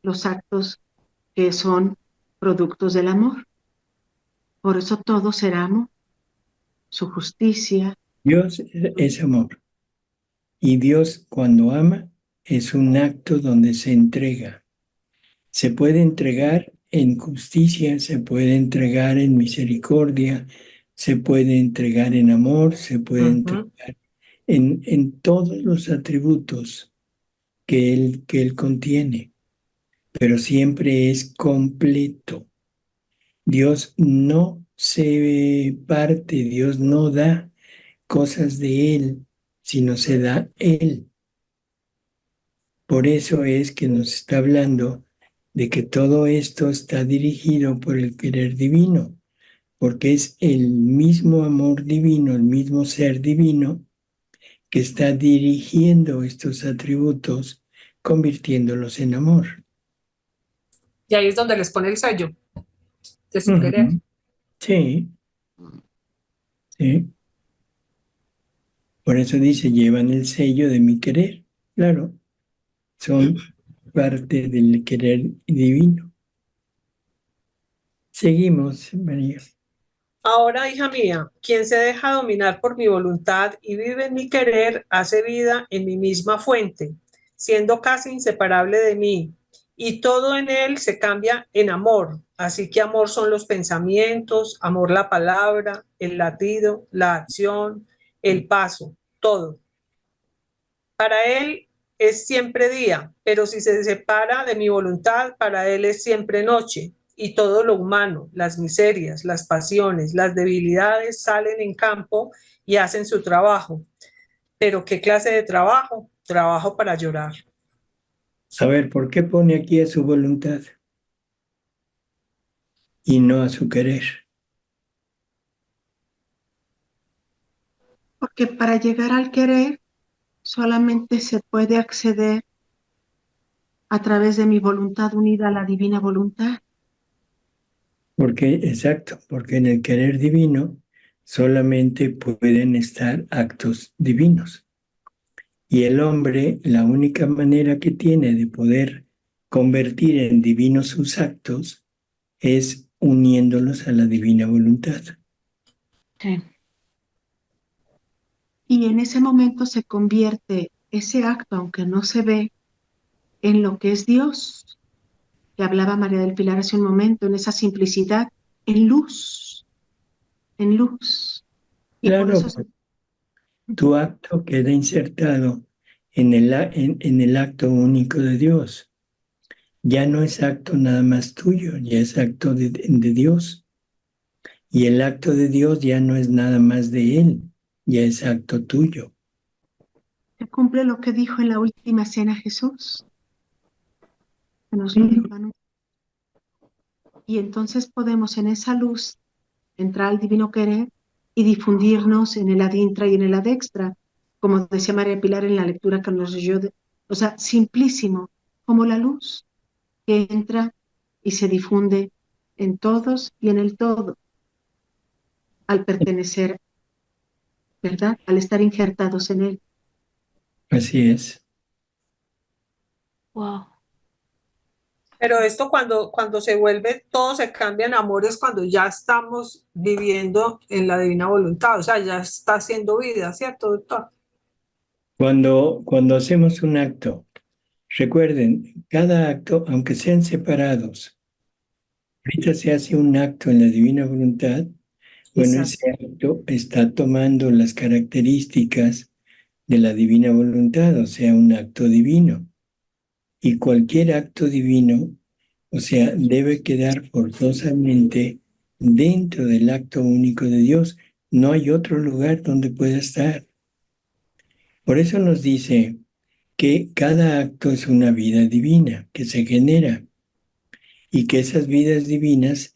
los actos que son productos del amor. Por eso todo será amor, su justicia. Dios es amor. Y Dios, cuando ama, es un acto donde se entrega. Se puede entregar en justicia, se puede entregar en misericordia, se puede entregar en amor, se puede entregar en todos los atributos que él contiene, pero siempre es completo. Dios no se parte, Dios no da cosas de Él, sino se da Él. Por eso es que nos está hablando de que todo esto está dirigido por el querer divino, porque es el mismo amor divino, el mismo ser divino que está dirigiendo estos atributos, convirtiéndolos en amor. Y ahí es donde les pone el sello de su querer. Sí, sí. Por eso dice, llevan el sello de mi querer. Claro, son parte del querer divino. Seguimos, María. Ahora, hija mía, quien se deja dominar por mi voluntad y vive en mi querer, hace vida en mi misma fuente, siendo casi inseparable de mí, y todo en él se cambia en amor. Así que amor son los pensamientos, amor la palabra, el latido, la acción, el paso, todo. Para él es siempre día, pero si se separa de mi voluntad, para él es siempre noche. Y todo lo humano, las miserias, las pasiones, las debilidades salen en campo y hacen su trabajo. Pero ¿qué clase de trabajo? Trabajo para llorar. A ver, ¿por qué pone aquí a su voluntad y no a su querer? Porque para llegar al querer solamente se puede acceder a través de mi voluntad unida a la divina voluntad. Porque, exacto, porque en el querer divino solamente pueden estar actos divinos. Y el hombre, la única manera que tiene de poder convertir en divinos sus actos es uniéndolos a la divina voluntad. Sí. Y en ese momento se convierte ese acto, aunque no se ve, en lo que es Dios, que hablaba María del Pilar hace un momento, en esa simplicidad, en luz, en luz. Y por Claro, eso tu acto queda insertado en el acto único de Dios. Ya no es acto nada más tuyo, ya es acto de Dios. Y el acto de Dios ya no es nada más de Él, ya es acto tuyo. se cumple lo que dijo en la última cena Jesús, que nos lo dijo a nosotros. Y entonces podemos en esa luz entrar al divino querer y difundirnos en el ad intra y en el ad extra, como decía María Pilar en la lectura que nos leyó, o sea, simplísimo, como la luz que entra y se difunde en todos y en el todo, al pertenecer, ¿verdad? Al estar injertados en él. Así es. Wow. Pero esto cuando se vuelve, todo se cambia en amores cuando ya estamos viviendo en la divina voluntad, o sea, ya está haciendo vida, ¿cierto, doctor? Cuando hacemos un acto, recuerden, cada acto, aunque sean separados, ahorita se hace un acto en la divina voluntad, bueno, ese acto está tomando las características de la divina voluntad, o sea, un acto divino. Y cualquier acto divino, o sea, debe quedar forzosamente dentro del acto único de Dios. No hay otro lugar donde pueda estar. Por eso nos dice que cada acto es una vida divina que se genera y que esas vidas divinas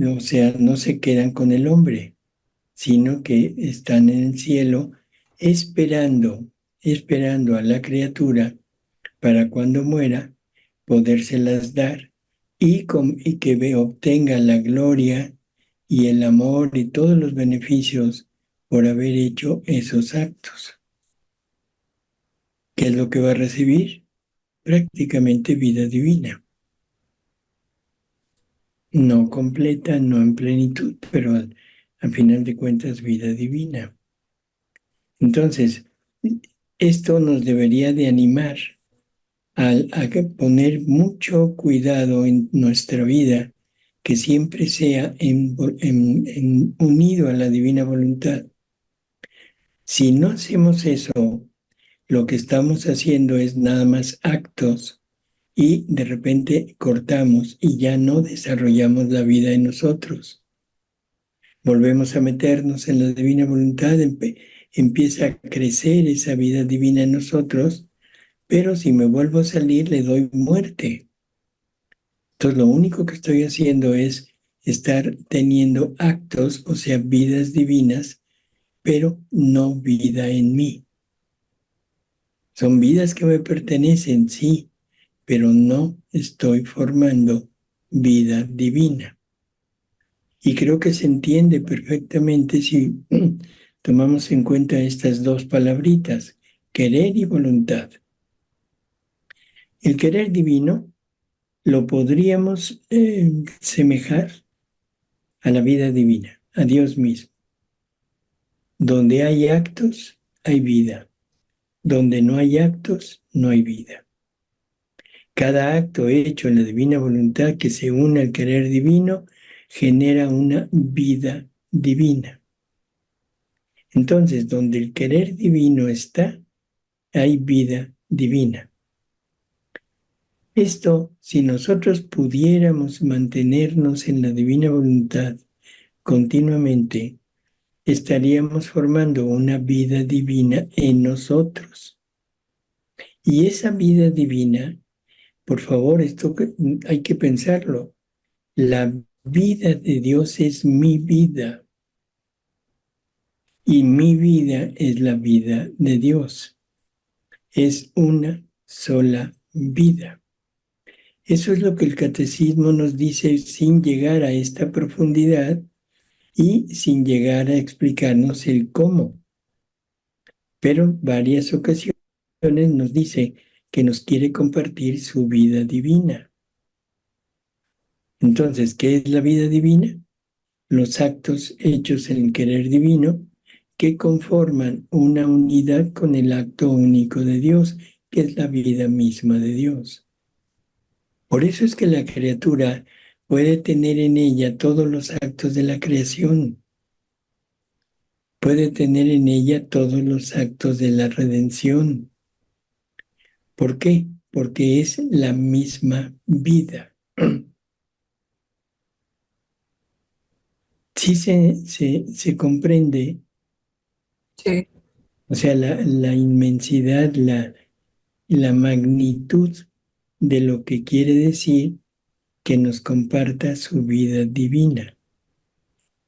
o sea, no se quedan con el hombre, sino que están en el cielo esperando a la criatura para cuando muera podérselas dar y que obtenga la gloria y el amor y todos los beneficios por haber hecho esos actos. ¿Qué es lo que va a recibir? prácticamente vida divina. No completa, no en plenitud, pero al final de cuentas vida divina. Entonces, esto nos debería de animar a poner mucho cuidado en nuestra vida, que siempre sea unido a la divina voluntad. Si no hacemos eso, lo que estamos haciendo es nada más actos y de repente cortamos y ya no desarrollamos la vida en nosotros. Volvemos a meternos en la divina voluntad, empieza a crecer esa vida divina en nosotros, pero si me vuelvo a salir le doy muerte. Entonces lo único que estoy haciendo es estar teniendo actos, o sea, vidas divinas, pero no vida en mí. Son vidas que me pertenecen, sí, pero no estoy formando vida divina. Y creo que se entiende perfectamente si tomamos en cuenta estas dos palabritas, querer y voluntad. El querer divino lo podríamos semejar a la vida divina, a Dios mismo. Donde hay actos, hay vida. Donde no hay actos, no hay vida. Cada acto hecho en la divina voluntad que se une al querer divino genera una vida divina. Entonces, donde el querer divino está, hay vida divina. Esto, si nosotros pudiéramos mantenernos en la divina voluntad continuamente, estaríamos formando una vida divina en nosotros. Y esa vida divina, por favor, esto hay que pensarlo. La vida de Dios es mi vida. Y mi vida es la vida de Dios. Es una sola vida. Eso es lo que el catecismo nos dice sin llegar a esta profundidad y sin llegar a explicarnos el cómo. Pero en varias ocasiones nos dice que nos quiere compartir su vida divina. Entonces, ¿qué es la vida divina? Los actos hechos en el querer divino que conforman una unidad con el acto único de Dios, que es la vida misma de Dios. Por eso es que la criatura puede tener en ella todos los actos de la creación. Puede tener en ella todos los actos de la redención. ¿Por qué? Porque es la misma vida. Sí se comprende, Sí. o sea, la inmensidad, la magnitud de lo que quiere decir que nos comparta su vida divina.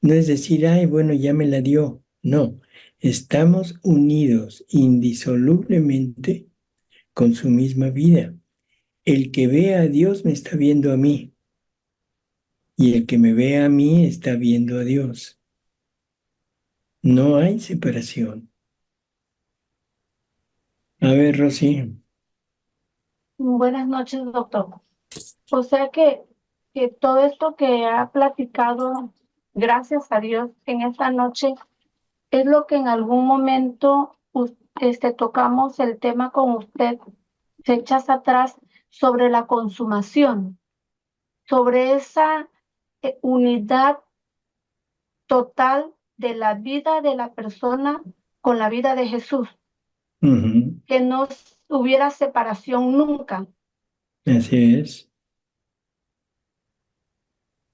No es decir, ay, bueno, ya me la dio. No, estamos unidos indisolublemente con su misma vida. El que ve a Dios me está viendo a mí. Y el que me ve a mí está viendo a Dios. No hay separación. A ver, Rosy. Buenas noches, doctor. O sea que todo esto que ha platicado, gracias a Dios, en esta noche, es lo que en algún momento tocamos el tema con usted, fechas atrás, sobre la consumación, sobre esa unidad total de la vida de la persona con la vida de Jesús, que no hubiera separación nunca. Así es.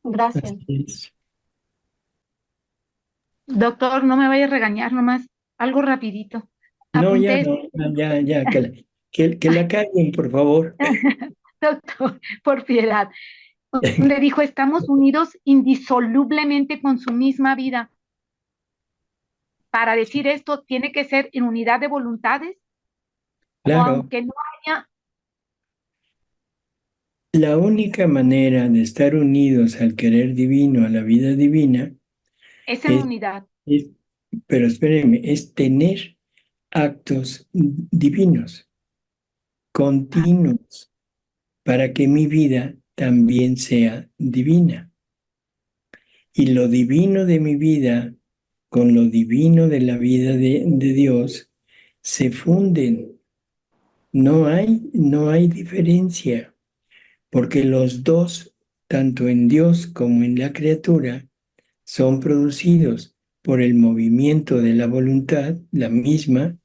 Gracias. Así es. Doctor, no me vaya a regañar nomás, algo rapidito. No, ya, Apunté, no, ya, que la callen, por favor. doctor, por piedad. Le dijo, estamos unidos indisolublemente con su misma vida. Para decir esto, tiene que ser en unidad de voluntades, o Claro, aunque no haya, la única manera de estar unidos al querer divino, a la vida divina, es en es, unidad. pero espérenme, es tener actos divinos. continuos para que mi vida también sea divina. Y lo divino de mi vida con lo divino de la vida de Dios se funden. No hay diferencia, porque los dos, tanto en Dios como en la criatura, son producidos por el movimiento de la voluntad, la misma,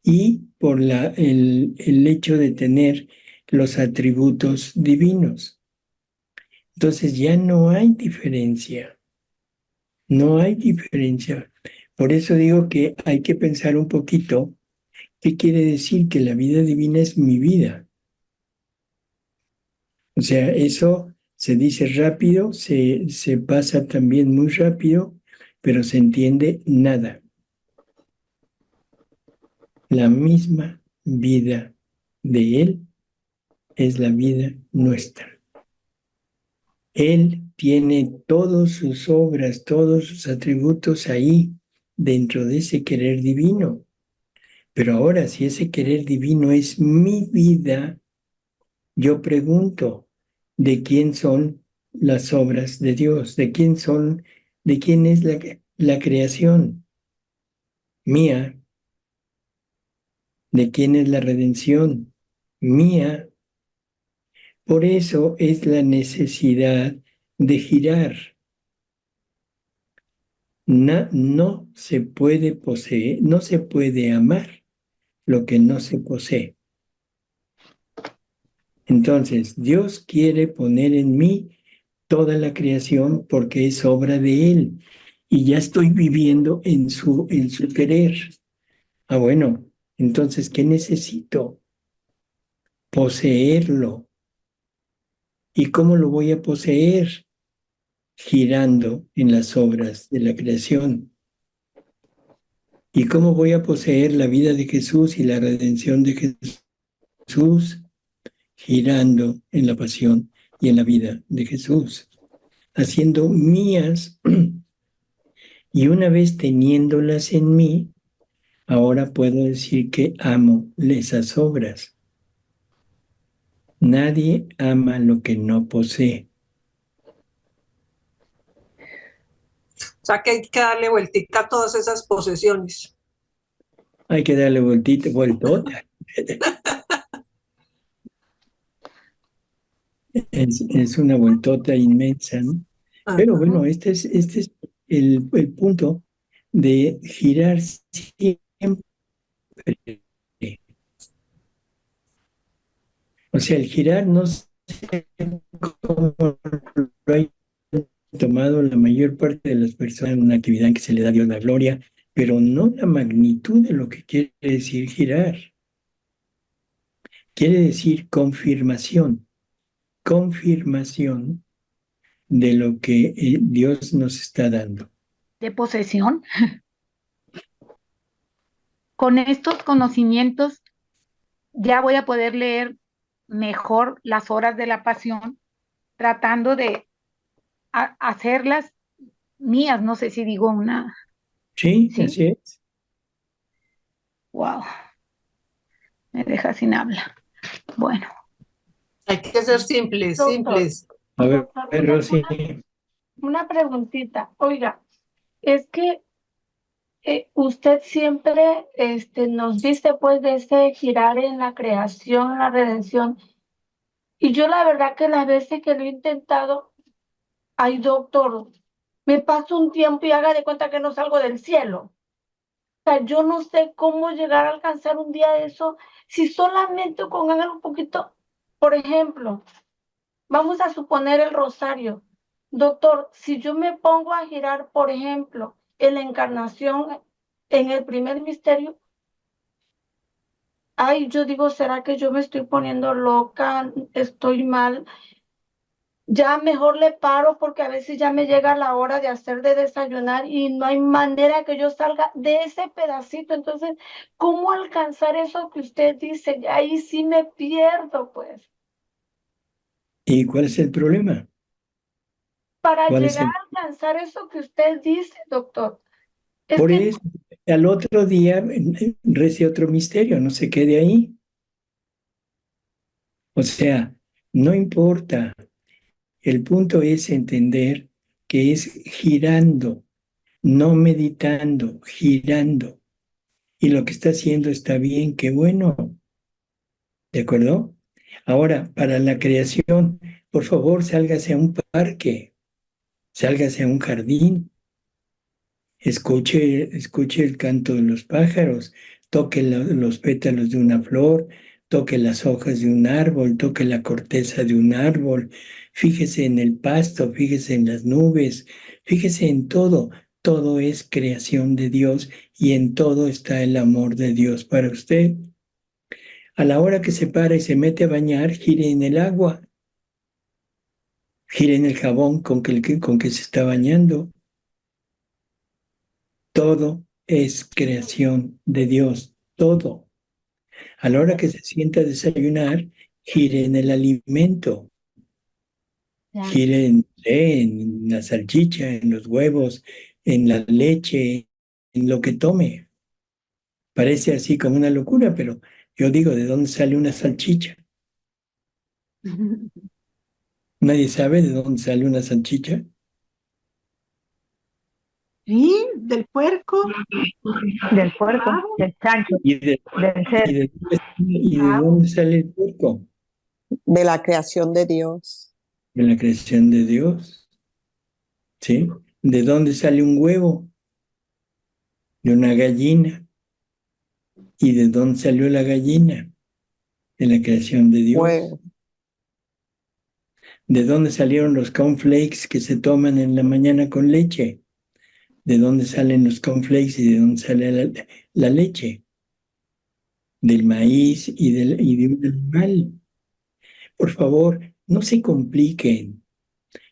y por el hecho de tener los atributos divinos. Entonces ya no hay diferencia, no hay diferencia. Por eso digo que hay que pensar un poquito qué quiere decir que la vida divina es mi vida. O sea, eso se dice rápido, se pasa también muy rápido, pero se entiende nada. La misma vida de Él es la vida nuestra. Él tiene todas sus obras, todos sus atributos ahí, dentro de ese querer divino. Pero ahora, si ese querer divino es mi vida, yo pregunto, ¿de quién son las obras de Dios? ¿De quién es la creación? Mía. ¿De quién es la redención? Mía. Por eso es la necesidad de girar. No se puede poseer, no se puede amar lo que no se posee. Entonces, Dios quiere poner en mí toda la creación porque es obra de Él y ya estoy viviendo en su querer. Bueno, entonces, ¿qué necesito? Poseerlo. ¿Y cómo lo voy a poseer? Girando en las obras de la creación. ¿Y cómo voy a poseer la vida de Jesús y la redención de Jesús? Girando en la pasión y en la vida de Jesús, haciendo mías, y una vez teniéndolas en mí, ahora puedo decir que amo esas obras. Nadie ama lo que no posee. O sea que hay que darle vueltica a todas esas posesiones. Hay que darle vueltota. Es una vueltota inmensa, ¿no? Pero bueno, este es el punto de girar siempre. O sea, el girar no sé cómo lo hay tomado la mayor parte de las personas en una actividad en que se le da a Dios la gloria, pero no la magnitud de lo que quiere decir girar. Quiere decir confirmación de lo que Dios nos está dando. De posesión. Con estos conocimientos ya voy a poder leer mejor las horas de la pasión, tratando de hacerlas mías. No sé si digo una. Sí, así es. Wow. Me deja sin habla. Bueno. Hay que ser simples, simples. A ver, Rosy. Una preguntita. Oiga, es que usted siempre nos dice pues de ese girar en la creación, en la redención. Y yo la verdad que las veces que lo he intentado, ay doctor, me paso un tiempo y haga de cuenta que no salgo del cielo. O sea, yo no sé cómo llegar a alcanzar un día de eso, si solamente con algo un poquito, por ejemplo, vamos a suponer el rosario. Doctor, si yo me pongo a girar, por ejemplo, en la encarnación, en el primer misterio, ay, yo digo, ¿será que yo me estoy poniendo loca? ¿Estoy mal? Ya mejor le paro porque a veces ya me llega la hora de hacer de desayunar y no hay manera que yo salga de ese pedacito. Entonces, ¿cómo alcanzar eso que usted dice? Ahí sí me pierdo, pues. ¿Y cuál es el problema? Para llegar a alcanzar eso que usted dice, doctor. Por eso, al otro día rece otro misterio, no se quede ahí. O sea, no importa. El punto es entender que es girando, no meditando, girando. Y lo que está haciendo está bien, qué bueno. ¿De acuerdo? Ahora, para la creación, por favor, sálgase a un parque, sálgase a un jardín, escuche el canto de los pájaros, toque los pétalos de una flor, toque las hojas de un árbol, toque la corteza de un árbol, fíjese en el pasto, fíjese en las nubes, fíjese en todo. Todo es creación de Dios y en todo está el amor de Dios para usted. A la hora que se para y se mete a bañar, gire en el agua, gire en el jabón con que se está bañando. Todo es creación de Dios, todo. A la hora que se sienta a desayunar, gire en el alimento, gire en la salchicha, en los huevos, en la leche, en lo que tome. Parece así como una locura, pero yo digo, ¿de dónde sale una salchicha? ¿Nadie sabe de dónde sale una salchicha? Sí, del puerco. Del puerco, del chancho, ¿Y de del cerdo. dónde sale el puerco? De la creación de Dios. De la creación de Dios. ¿Sí? ¿De dónde sale un huevo? De una gallina. ¿Y de dónde salió la gallina? De la creación de Dios. Bueno, ¿De dónde salieron los cornflakes que se toman en la mañana con leche? ¿De dónde salen los cornflakes y de dónde sale la leche? Del maíz y de un animal. Por favor, no se compliquen.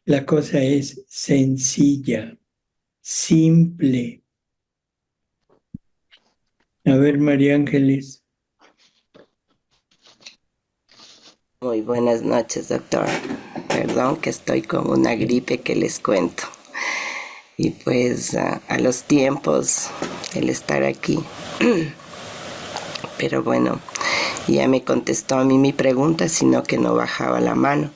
La cosa es sencilla, simple. A ver, María Ángeles. Muy buenas noches, doctor. Perdón que estoy con una gripe que les cuento. Y pues a los tiempos el estar aquí. Pero bueno, ya me contestó a mí mi pregunta, sino que no bajaba la mano.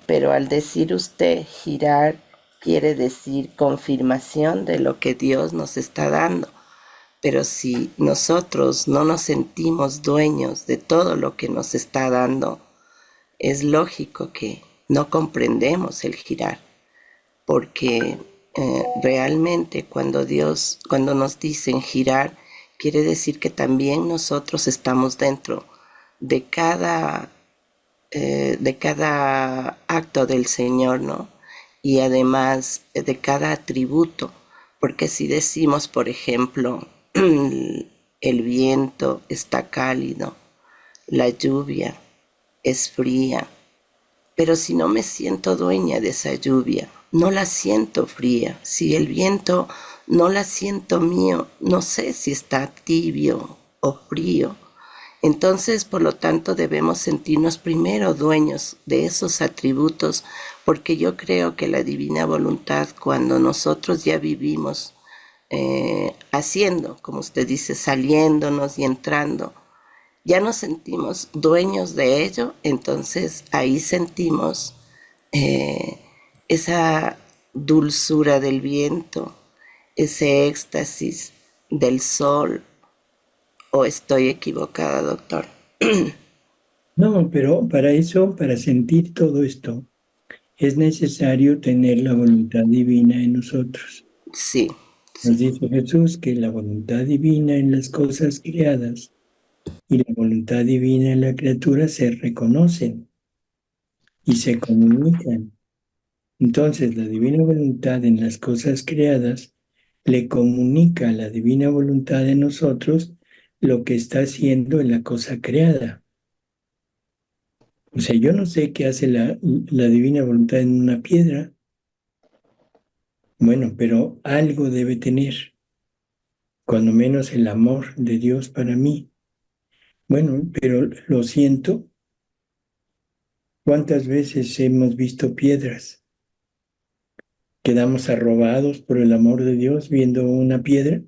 Pero al decir usted girar, quiere decir confirmación de lo que Dios nos está dando. Pero si nosotros no nos sentimos dueños de todo lo que nos está dando, es lógico que no comprendemos el girar, porque realmente cuando nos dicen girar, quiere decir que también nosotros estamos dentro de cada acto del Señor, ¿no? Y además de cada atributo, porque si decimos, por ejemplo, el viento está cálido, la lluvia es fría, pero si no me siento dueña de esa lluvia, no la siento fría. Si el viento no la siento mío, no sé si está tibio o frío. Entonces, por lo tanto, debemos sentirnos primero dueños de esos atributos, porque yo creo que la divina voluntad, cuando nosotros ya vivimos haciendo, como usted dice, saliéndonos y entrando, ya nos sentimos dueños de ello, entonces ahí sentimos esa dulzura del viento, ese éxtasis del sol. ¿O estoy equivocada, doctor? No, pero para eso, para sentir todo esto, es necesario tener la voluntad divina en nosotros. Sí. Nos dice Jesús que la voluntad divina en las cosas creadas y la voluntad divina en la criatura se reconocen y se comunican. Entonces, la divina voluntad en las cosas creadas le comunica a la divina voluntad en nosotros lo que está haciendo en la cosa creada. O sea, yo no sé qué hace la divina voluntad en una piedra. Bueno, pero algo debe tener, cuando menos el amor de Dios para mí. Bueno, pero lo siento. ¿Cuántas veces hemos visto piedras? ¿Quedamos arrobados por el amor de Dios viendo una piedra?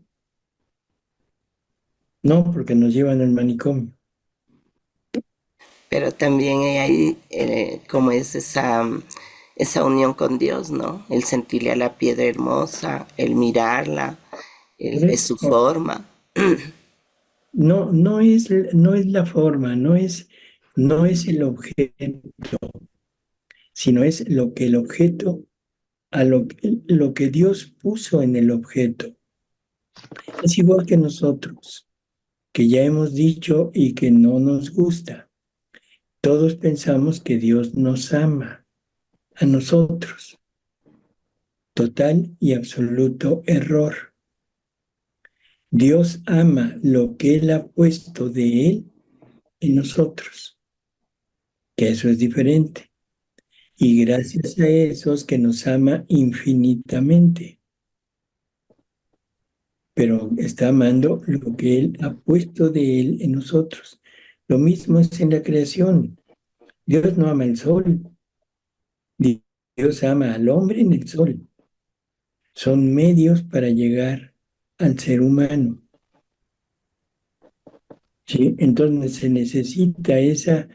No, porque nos llevan al manicomio. pero también hay como es esa unión con Dios, ¿no? El sentirle a la piedra hermosa, el mirarla, es su forma. No es la forma, no es el objeto, sino es lo que el objeto, lo que Dios puso en el objeto. Es igual que nosotros, que ya hemos dicho y que no nos gusta. Todos pensamos que Dios nos ama a nosotros. Total y absoluto error. Dios ama lo que Él ha puesto de Él en nosotros, que eso es diferente. Y gracias a eso es que nos ama infinitamente. Pero está amando lo que Él ha puesto de Él en nosotros. Lo mismo es en la creación. Dios no ama el sol. Dios ama al hombre en el sol. Son medios para llegar al ser humano. ¿Sí? Entonces se necesita esa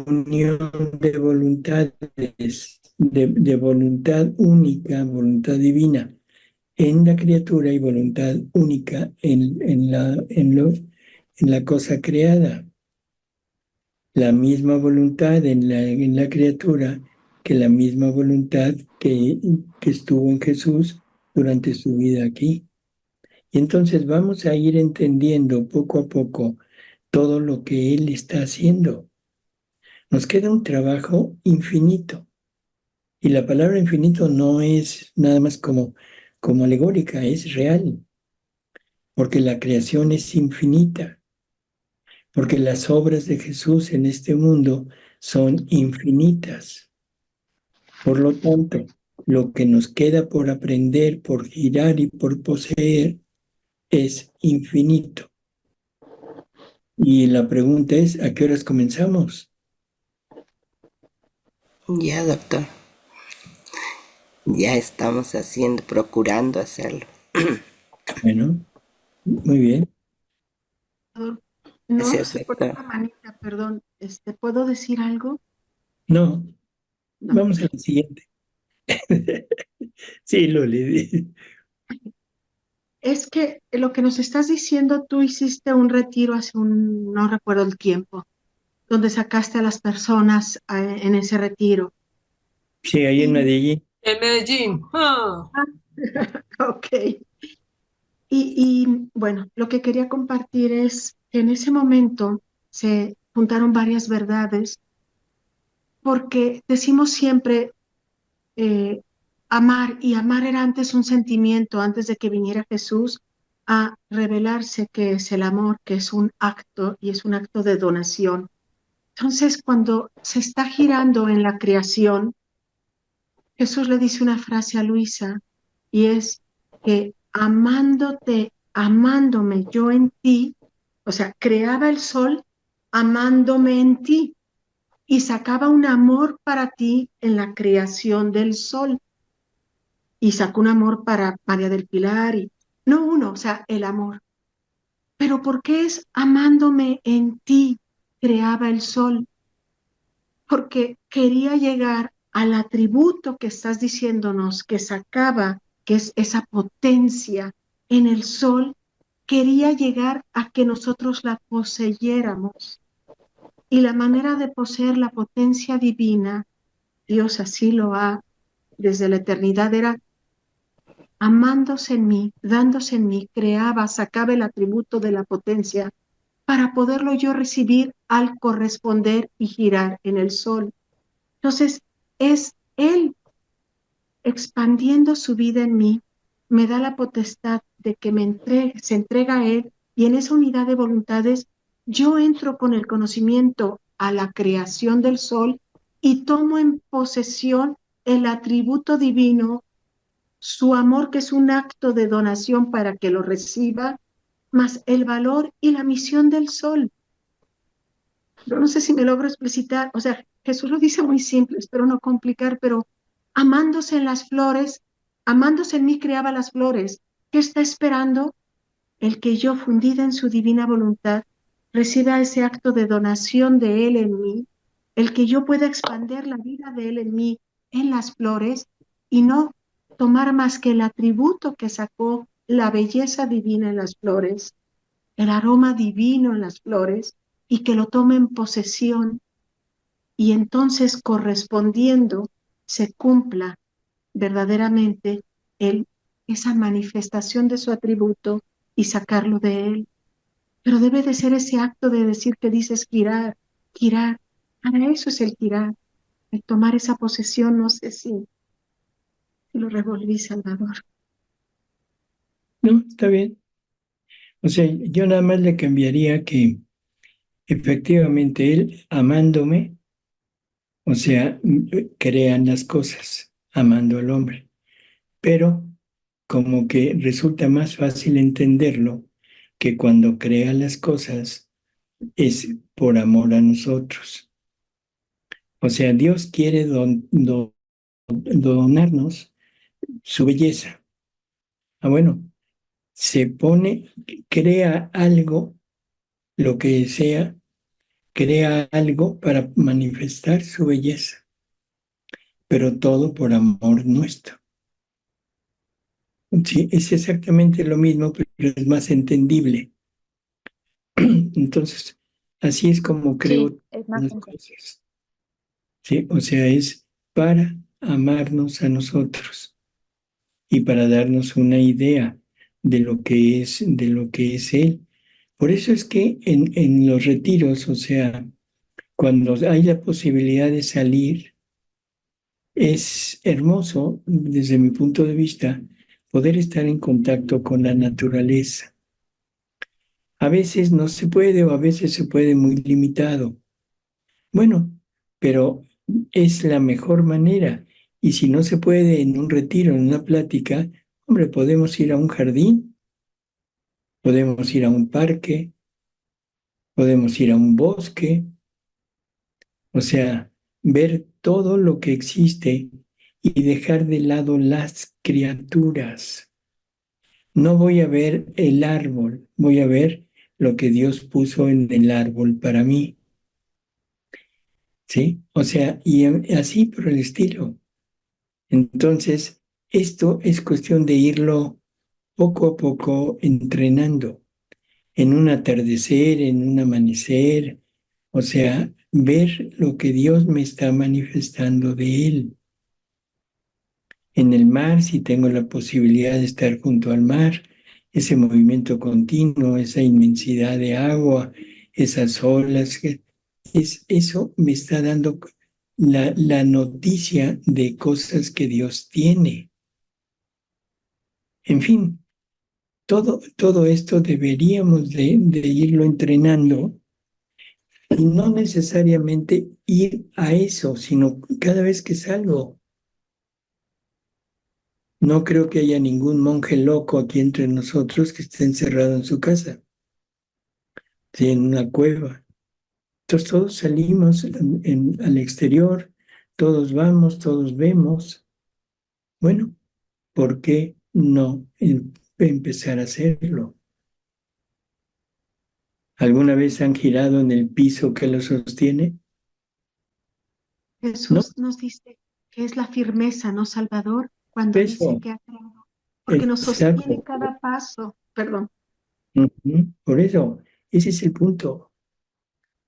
unión de voluntades, de voluntad única, voluntad divina en la criatura y voluntad única en la cosa creada. La misma voluntad en la criatura que la misma voluntad que estuvo en Jesús durante su vida aquí. Y entonces vamos a ir entendiendo poco a poco todo lo que Él está haciendo. Nos queda un trabajo infinito. Y la palabra infinito no es nada más como alegórica, es real. Porque la creación es infinita. Porque las obras de Jesús en este mundo son infinitas. Por lo tanto, lo que nos queda por aprender, por girar y por poseer es infinito. Y la pregunta es, ¿a qué horas comenzamos? Ya, doctor. Ya estamos procurando hacerlo. Bueno, muy bien. No, Gracias, se pone doctor. la manita, perdón. ¿Puedo decir algo? No, No. vamos a la siguiente. Sí, Loli. Es que lo que nos estás diciendo, tú hiciste un retiro no recuerdo el tiempo, donde sacaste a las personas en ese retiro. Sí, ahí en Medellín. En Medellín. Ok. Y bueno, lo que quería compartir es que en ese momento se juntaron varias verdades, porque decimos siempre amar, y amar era antes un sentimiento, antes de que viniera Jesús a revelarse que es el amor, que es un acto y es un acto de donación. Entonces, cuando se está girando en la creación, Jesús le dice una frase a Luisa, y es que amándome yo en ti, o sea, creaba el sol amándome en ti y sacaba un amor para ti en la creación del sol y sacó un amor para María del Pilar y no uno, o sea, el amor. Pero ¿por qué es amándome en ti creaba el sol? Porque quería llegar al atributo que estás diciéndonos que sacaba, que es esa potencia en el sol, quería llegar a que nosotros la poseyéramos. Y la manera de poseer la potencia divina, Dios así lo ha, desde la eternidad, era amándose en mí, dándose en mí, creaba, sacaba el atributo de la potencia para poderlo yo recibir al corresponder y girar en el sol. Entonces, es Él expandiendo su vida en mí, me da la potestad de que se entrega a Él, y en esa unidad de voluntades yo entro con el conocimiento a la creación del sol y tomo en posesión el atributo divino, su amor, que es un acto de donación para que lo reciba, más el valor y la misión del sol. No sé si me logro explicitar, o sea, Jesús lo dice muy simple, espero no complicar, pero amándose en las flores, amándose en mí creaba las flores. ¿Qué está esperando? El que yo, fundida en su divina voluntad, reciba ese acto de donación de Él en mí, el que yo pueda expandir la vida de Él en mí, en las flores, y no tomar más que el atributo que sacó la belleza divina en las flores, el aroma divino en las flores, y que lo tome en posesión, y entonces correspondiendo se cumpla verdaderamente esa manifestación de su atributo y sacarlo de Él. Pero debe de ser ese acto de decir que dices girar, girar. Para eso es el girar, el tomar esa posesión. No sé si lo revolví, Salvador. No, está bien. O sea, yo nada más le cambiaría que efectivamente Él, amándome, o sea, crean las cosas, amando al hombre. Pero como que resulta más fácil entenderlo que cuando crea las cosas es por amor a nosotros. O sea, Dios quiere donarnos su belleza. Ah, bueno, se pone, crea algo, lo que sea, crea algo para manifestar su belleza, pero todo por amor nuestro. Sí, es exactamente lo mismo, pero es más entendible. Entonces, así es como creo Sí, es más las sencillo. cosas. ¿Sí? O sea, es para amarnos a nosotros y para darnos una idea de lo que es Él. Por eso es que en los retiros, o sea, cuando hay la posibilidad de salir, es hermoso, desde mi punto de vista, poder estar en contacto con la naturaleza. A veces no se puede o a veces se puede muy limitado. Bueno, pero es la mejor manera. Y si no se puede en un retiro, en una plática, hombre, podemos ir a un jardín, podemos ir a un parque, podemos ir a un bosque, o sea, ver todo lo que existe y dejar de lado las criaturas. No voy a ver el árbol, voy a ver lo que Dios puso en el árbol para mí. ¿Sí? O sea, y así por el estilo. Entonces, esto es cuestión de irlo poco a poco entrenando en un atardecer, en un amanecer, o sea, ver lo que Dios me está manifestando de Él. En el mar, si tengo la posibilidad de estar junto al mar, ese movimiento continuo, esa inmensidad de agua, esas olas, eso me está dando la noticia de cosas que Dios tiene. En fin, todo esto deberíamos de irlo entrenando y no necesariamente ir a eso, sino cada vez que salgo. No creo que haya ningún monje loco aquí entre nosotros que esté encerrado en su casa, ¿sí? En una cueva. Entonces todos salimos al exterior, todos vamos, todos vemos. Bueno, ¿por qué no empezar a hacerlo? ¿Alguna vez han girado en el piso que lo sostiene? Jesús No, nos dice que es la firmeza, ¿no, Salvador? Cuando dice eso, que ha creado, porque nos sostiene exacto. cada paso. Perdón. Por eso, ese es el punto.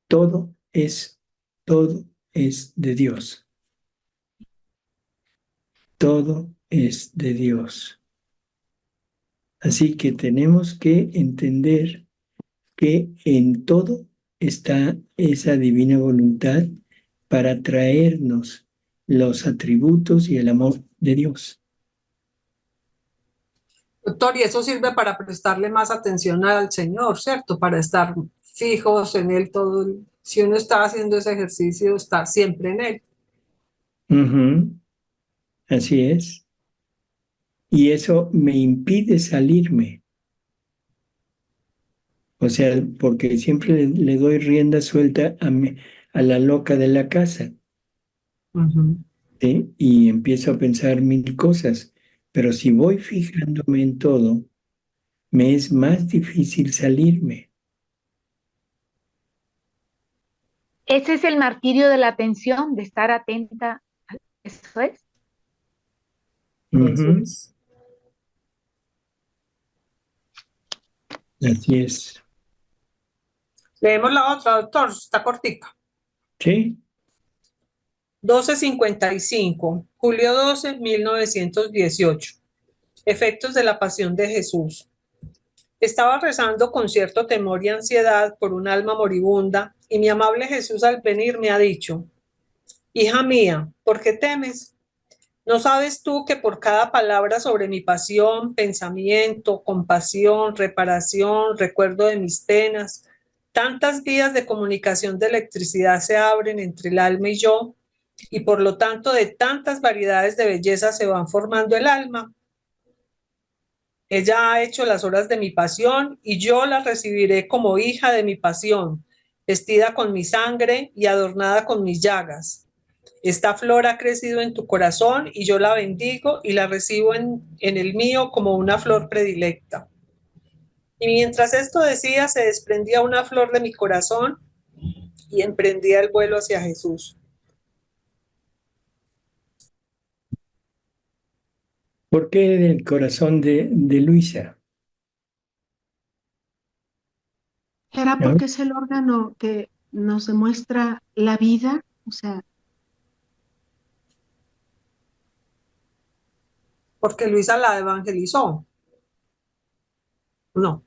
Todo es, todo es de Dios. Todo es de Dios. Así que tenemos que entender que en todo está esa divina voluntad para traernos los atributos y el amor de Dios. Doctor, y eso sirve para prestarle más atención al Señor, ¿cierto? Para estar fijos en Él todo. Si uno está haciendo ese ejercicio, está siempre en Él. Así es. Y eso me impide salirme. O sea, porque siempre le doy rienda suelta a la loca de la casa. ¿Sí? Y empiezo a pensar mil cosas. Pero si voy fijándome en todo, me es más difícil salirme. Ese es el martirio de la atención, de estar atenta. Eso es. Eso Ujú, es. así es. Leemos la otra, doctor, está cortica. Sí, 12:55, julio 12, 1918. Efectos de la pasión de Jesús. Estaba rezando con cierto temor y ansiedad por un alma moribunda, y mi amable Jesús al venir me ha dicho: hija mía, ¿por qué temes? ¿No sabes tú que por cada palabra sobre mi pasión, pensamiento, compasión, reparación, recuerdo de mis penas, tantas vías de comunicación de electricidad se abren entre el alma y yo, y por lo tanto de tantas variedades de belleza se van formando el alma? Ella ha hecho las horas de mi pasión y yo la recibiré como hija de mi pasión, vestida con mi sangre y adornada con mis llagas. Esta flor ha crecido en tu corazón y yo la bendigo y la recibo en el mío como una flor predilecta. Y mientras esto decía, se desprendía una flor de mi corazón y emprendía el vuelo hacia Jesús. ¿por qué del corazón de Luisa? ¿Será ¿No? porque es el órgano que nos demuestra la vida? O sea, Porque Luisa la evangelizó. No.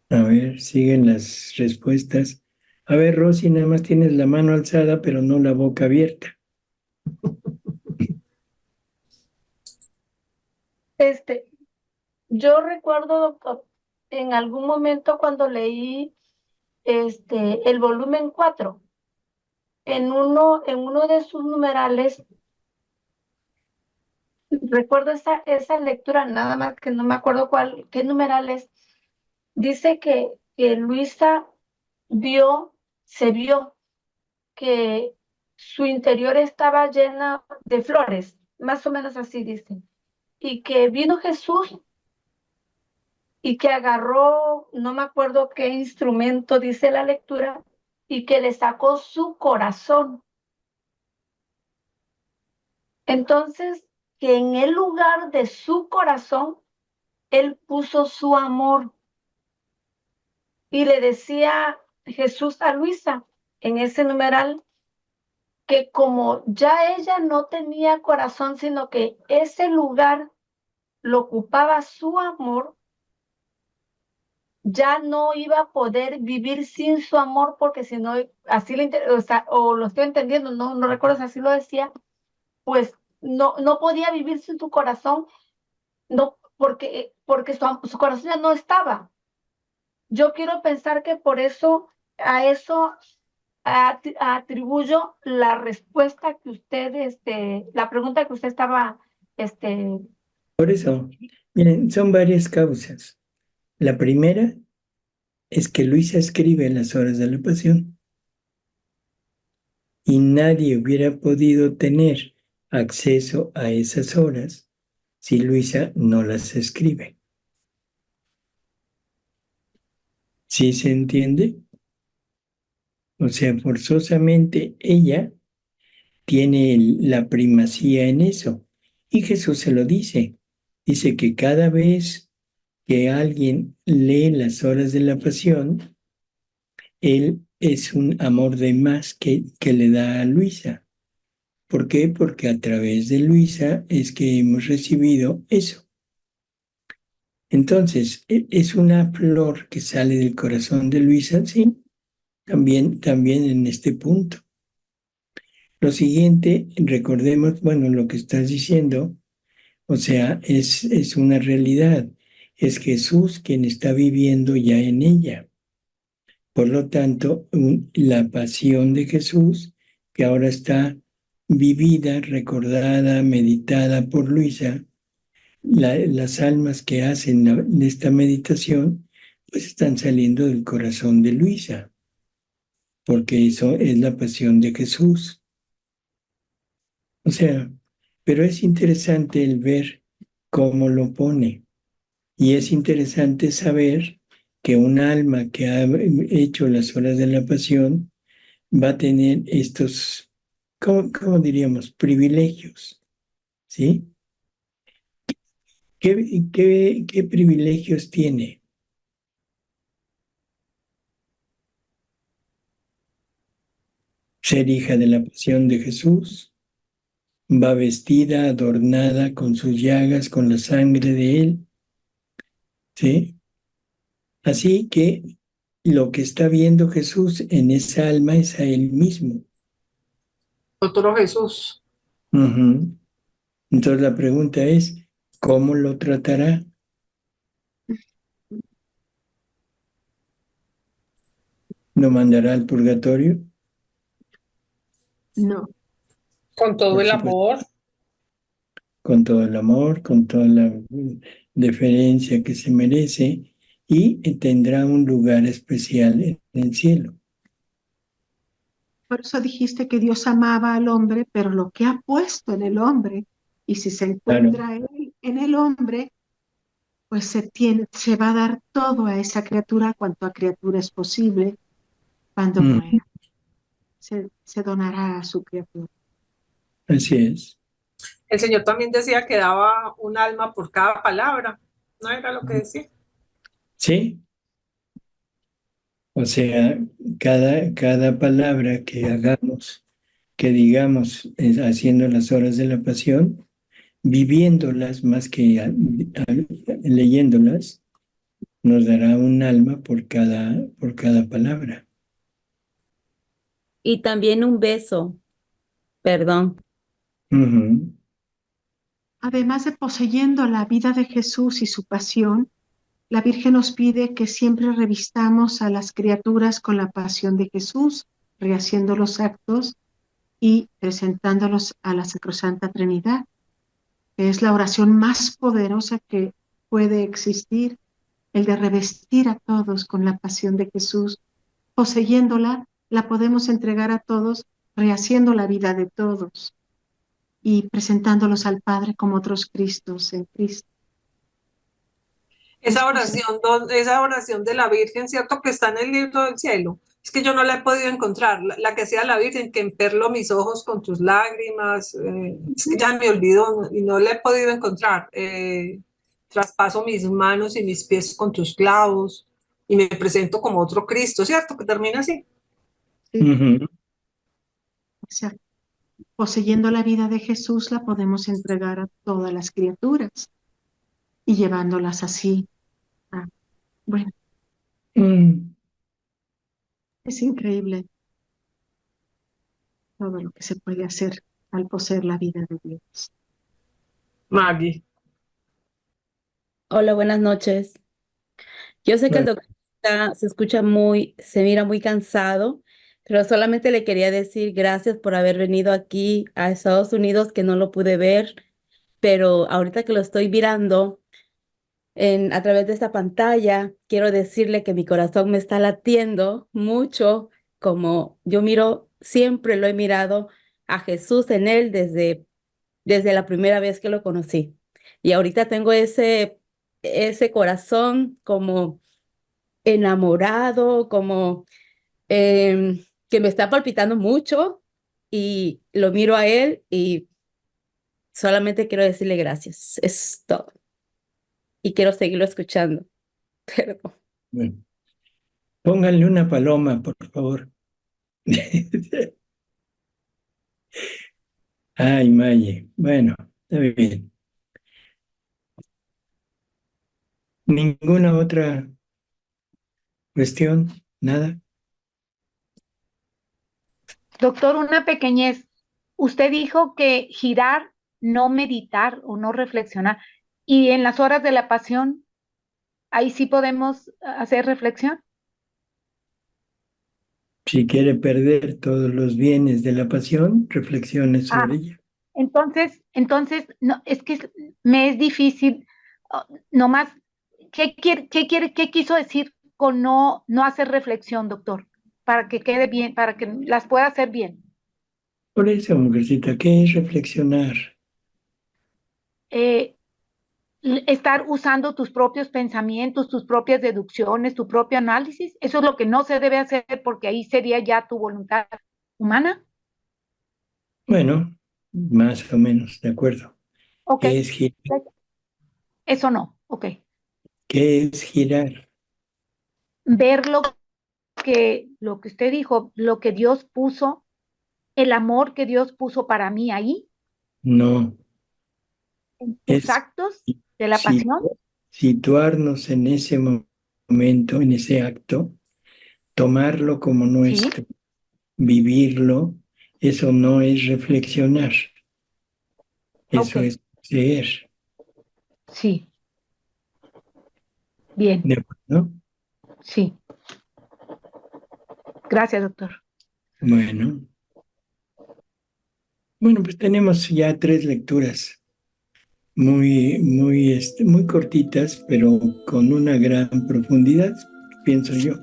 A ver, siguen las respuestas. A ver, Rosy, nada más tienes la mano alzada, pero no la boca abierta. Yo recuerdo, doctor, en algún momento cuando leí el volumen 4 en uno de sus numerales, recuerdo esa lectura, nada más que no me acuerdo qué numerales, dice que Luisa se vio que su interior estaba llena de flores, más o menos así dice, y que vino Jesús y que agarró, no me acuerdo qué instrumento dice la lectura, y que le sacó su corazón. Entonces, que en el lugar de su corazón, él puso su amor. Y le decía Jesús a Luisa en ese numeral que como ya ella no tenía corazón, sino que ese lugar lo ocupaba su amor, ya no iba a poder vivir sin su amor, porque si no, así o lo estoy entendiendo, no recuerdo si así lo decía, pues no podía vivir sin su corazón, no, porque su corazón ya no estaba. Yo quiero pensar que por eso, a eso atribuyo la respuesta que usted, la pregunta que usted estaba, Por eso, miren, son varias causas. La primera es que Luisa escribe las horas de la pasión y nadie hubiera podido tener acceso a esas horas si Luisa no las escribe. ¿Sí se entiende? O sea, forzosamente ella tiene la primacía en eso. Y Jesús se lo dice. Dice que cada vez que alguien lee las horas de la pasión, él es un amor de más que le da a Luisa. ¿Por qué? Porque a través de Luisa es que hemos recibido eso. Entonces, ¿es una flor que sale del corazón de Luisa? Sí, también en este punto. Lo siguiente, recordemos, bueno, lo que estás diciendo, o sea, es una realidad. Es Jesús quien está viviendo ya en ella. Por lo tanto, la pasión de Jesús, que ahora está vivida, recordada, meditada por Luisa, las almas que hacen esta meditación, pues están saliendo del corazón de Luisa, porque eso es la pasión de Jesús. O sea, pero es interesante el ver cómo lo pone. Y es interesante saber que un alma que ha hecho las horas de la pasión va a tener estos, ¿cómo diríamos? Privilegios, ¿sí? ¿Qué privilegios tiene? Ser hija de la pasión de Jesús, va vestida, adornada con sus llagas, con la sangre de Él, ¿sí? Así que lo que está viendo Jesús en esa alma es a Él mismo. Otro Jesús. Ujú. Entonces la pregunta es, ¿cómo lo tratará? ¿Lo mandará al purgatorio? No. Con todo Por el supuesto. amor. Con todo el amor, con toda la deferencia que se merece, y tendrá un lugar especial en el cielo. Por eso dijiste que Dios amaba al hombre, pero lo que ha puesto en el hombre, y si se encuentra él en el hombre, pues se va a dar todo a esa criatura cuanto a criatura es posible cuando muera. Se donará a su criatura. Así es. El Señor también decía que daba un alma por cada palabra. ¿No era lo que decía? Sí. O sea, cada palabra que hagamos, que digamos, haciendo las horas de la pasión, viviéndolas más que leyéndolas, nos dará un alma por cada palabra. Y también un beso, perdón. Ujú. Además de poseyendo la vida de Jesús y su pasión, la Virgen nos pide que siempre revistamos a las criaturas con la pasión de Jesús, rehaciendo los actos y presentándolos a la Sacrosanta Trinidad, que es la oración más poderosa que puede existir, el de revestir a todos con la pasión de Jesús. Poseyéndola, la podemos entregar a todos, rehaciendo la vida de todos y presentándolos al Padre como otros Cristos en Cristo. Esa oración de la Virgen, ¿cierto? Que está en el libro del cielo. Es que yo no la he podido encontrar. La que hacía la Virgen, que emperlo mis ojos con tus lágrimas. Es que ya me olvidó y no la he podido encontrar. Traspaso mis manos y mis pies con tus clavos y me presento como otro Cristo, ¿cierto? Que termina así. Sí. Ujú. O sea, poseyendo la vida de Jesús la podemos entregar a todas las criaturas y llevándolas así. Bueno, Mm. es increíble todo lo que se puede hacer al poseer la vida de Dios. Maggie. Hola, buenas noches. Yo sé que el doctor se mira muy cansado, pero solamente le quería decir gracias por haber venido aquí a Estados Unidos, que no lo pude ver, pero ahorita que lo estoy mirando a través de esta pantalla, quiero decirle que mi corazón me está latiendo mucho, como yo siempre lo he mirado a Jesús en él desde la primera vez que lo conocí. Y ahorita tengo ese corazón como enamorado, como que me está palpitando mucho, y lo miro a él y solamente quiero decirle gracias. Es todo. Y quiero seguirlo escuchando. Perdón. Bueno, pónganle una paloma, por favor. Ay, Maye. Bueno, está bien. ¿Ninguna otra cuestión? ¿Nada? Doctor, una pequeñez. Usted dijo que girar, no meditar o no reflexionar. Y en las horas de la pasión, ahí sí podemos hacer reflexión. Si quiere perder todos los bienes de la pasión, reflexione sobre ella. Entonces, no, es que me es difícil, nomás, ¿qué quiso decir con no hacer reflexión, doctor? Para que quede bien, para que las pueda hacer bien. Por eso, mujercita, ¿qué es reflexionar? estar usando tus propios pensamientos, tus propias deducciones, tu propio análisis. Eso es lo que no se debe hacer porque ahí sería ya tu voluntad humana. Bueno, más o menos, de acuerdo. Ok. ¿Qué es girar? Eso no, ok. ¿Qué es girar? Ver lo que usted dijo, lo que Dios puso, el amor que Dios puso para mí ahí, No, en tus es actos de la pasión. situarnos en ese momento, en ese acto, tomarlo como nuestro, vivirlo. Eso no es reflexionar, eso Ok. es creer. Sí. Bien, ¿De acuerdo? sí. Gracias, doctor. Bueno, pues tenemos ya 3 lecturas muy cortitas, pero con una gran profundidad, pienso yo.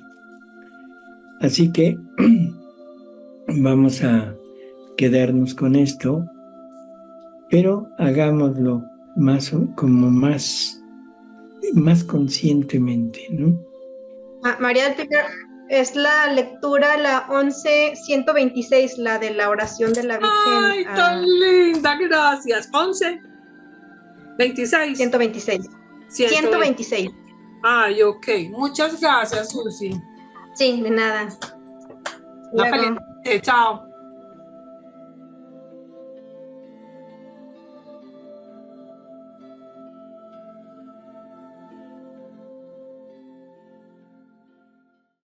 Así que vamos a quedarnos con esto, pero hagámoslo más conscientemente, ¿no? María del Pilar, es la lectura, la 11-126, la de la oración de la Virgen. ¡Ay, tan linda! Gracias. 11, 26. 126. 126. Ay, ok. Muchas gracias, Susi. Sí, de nada. Chao.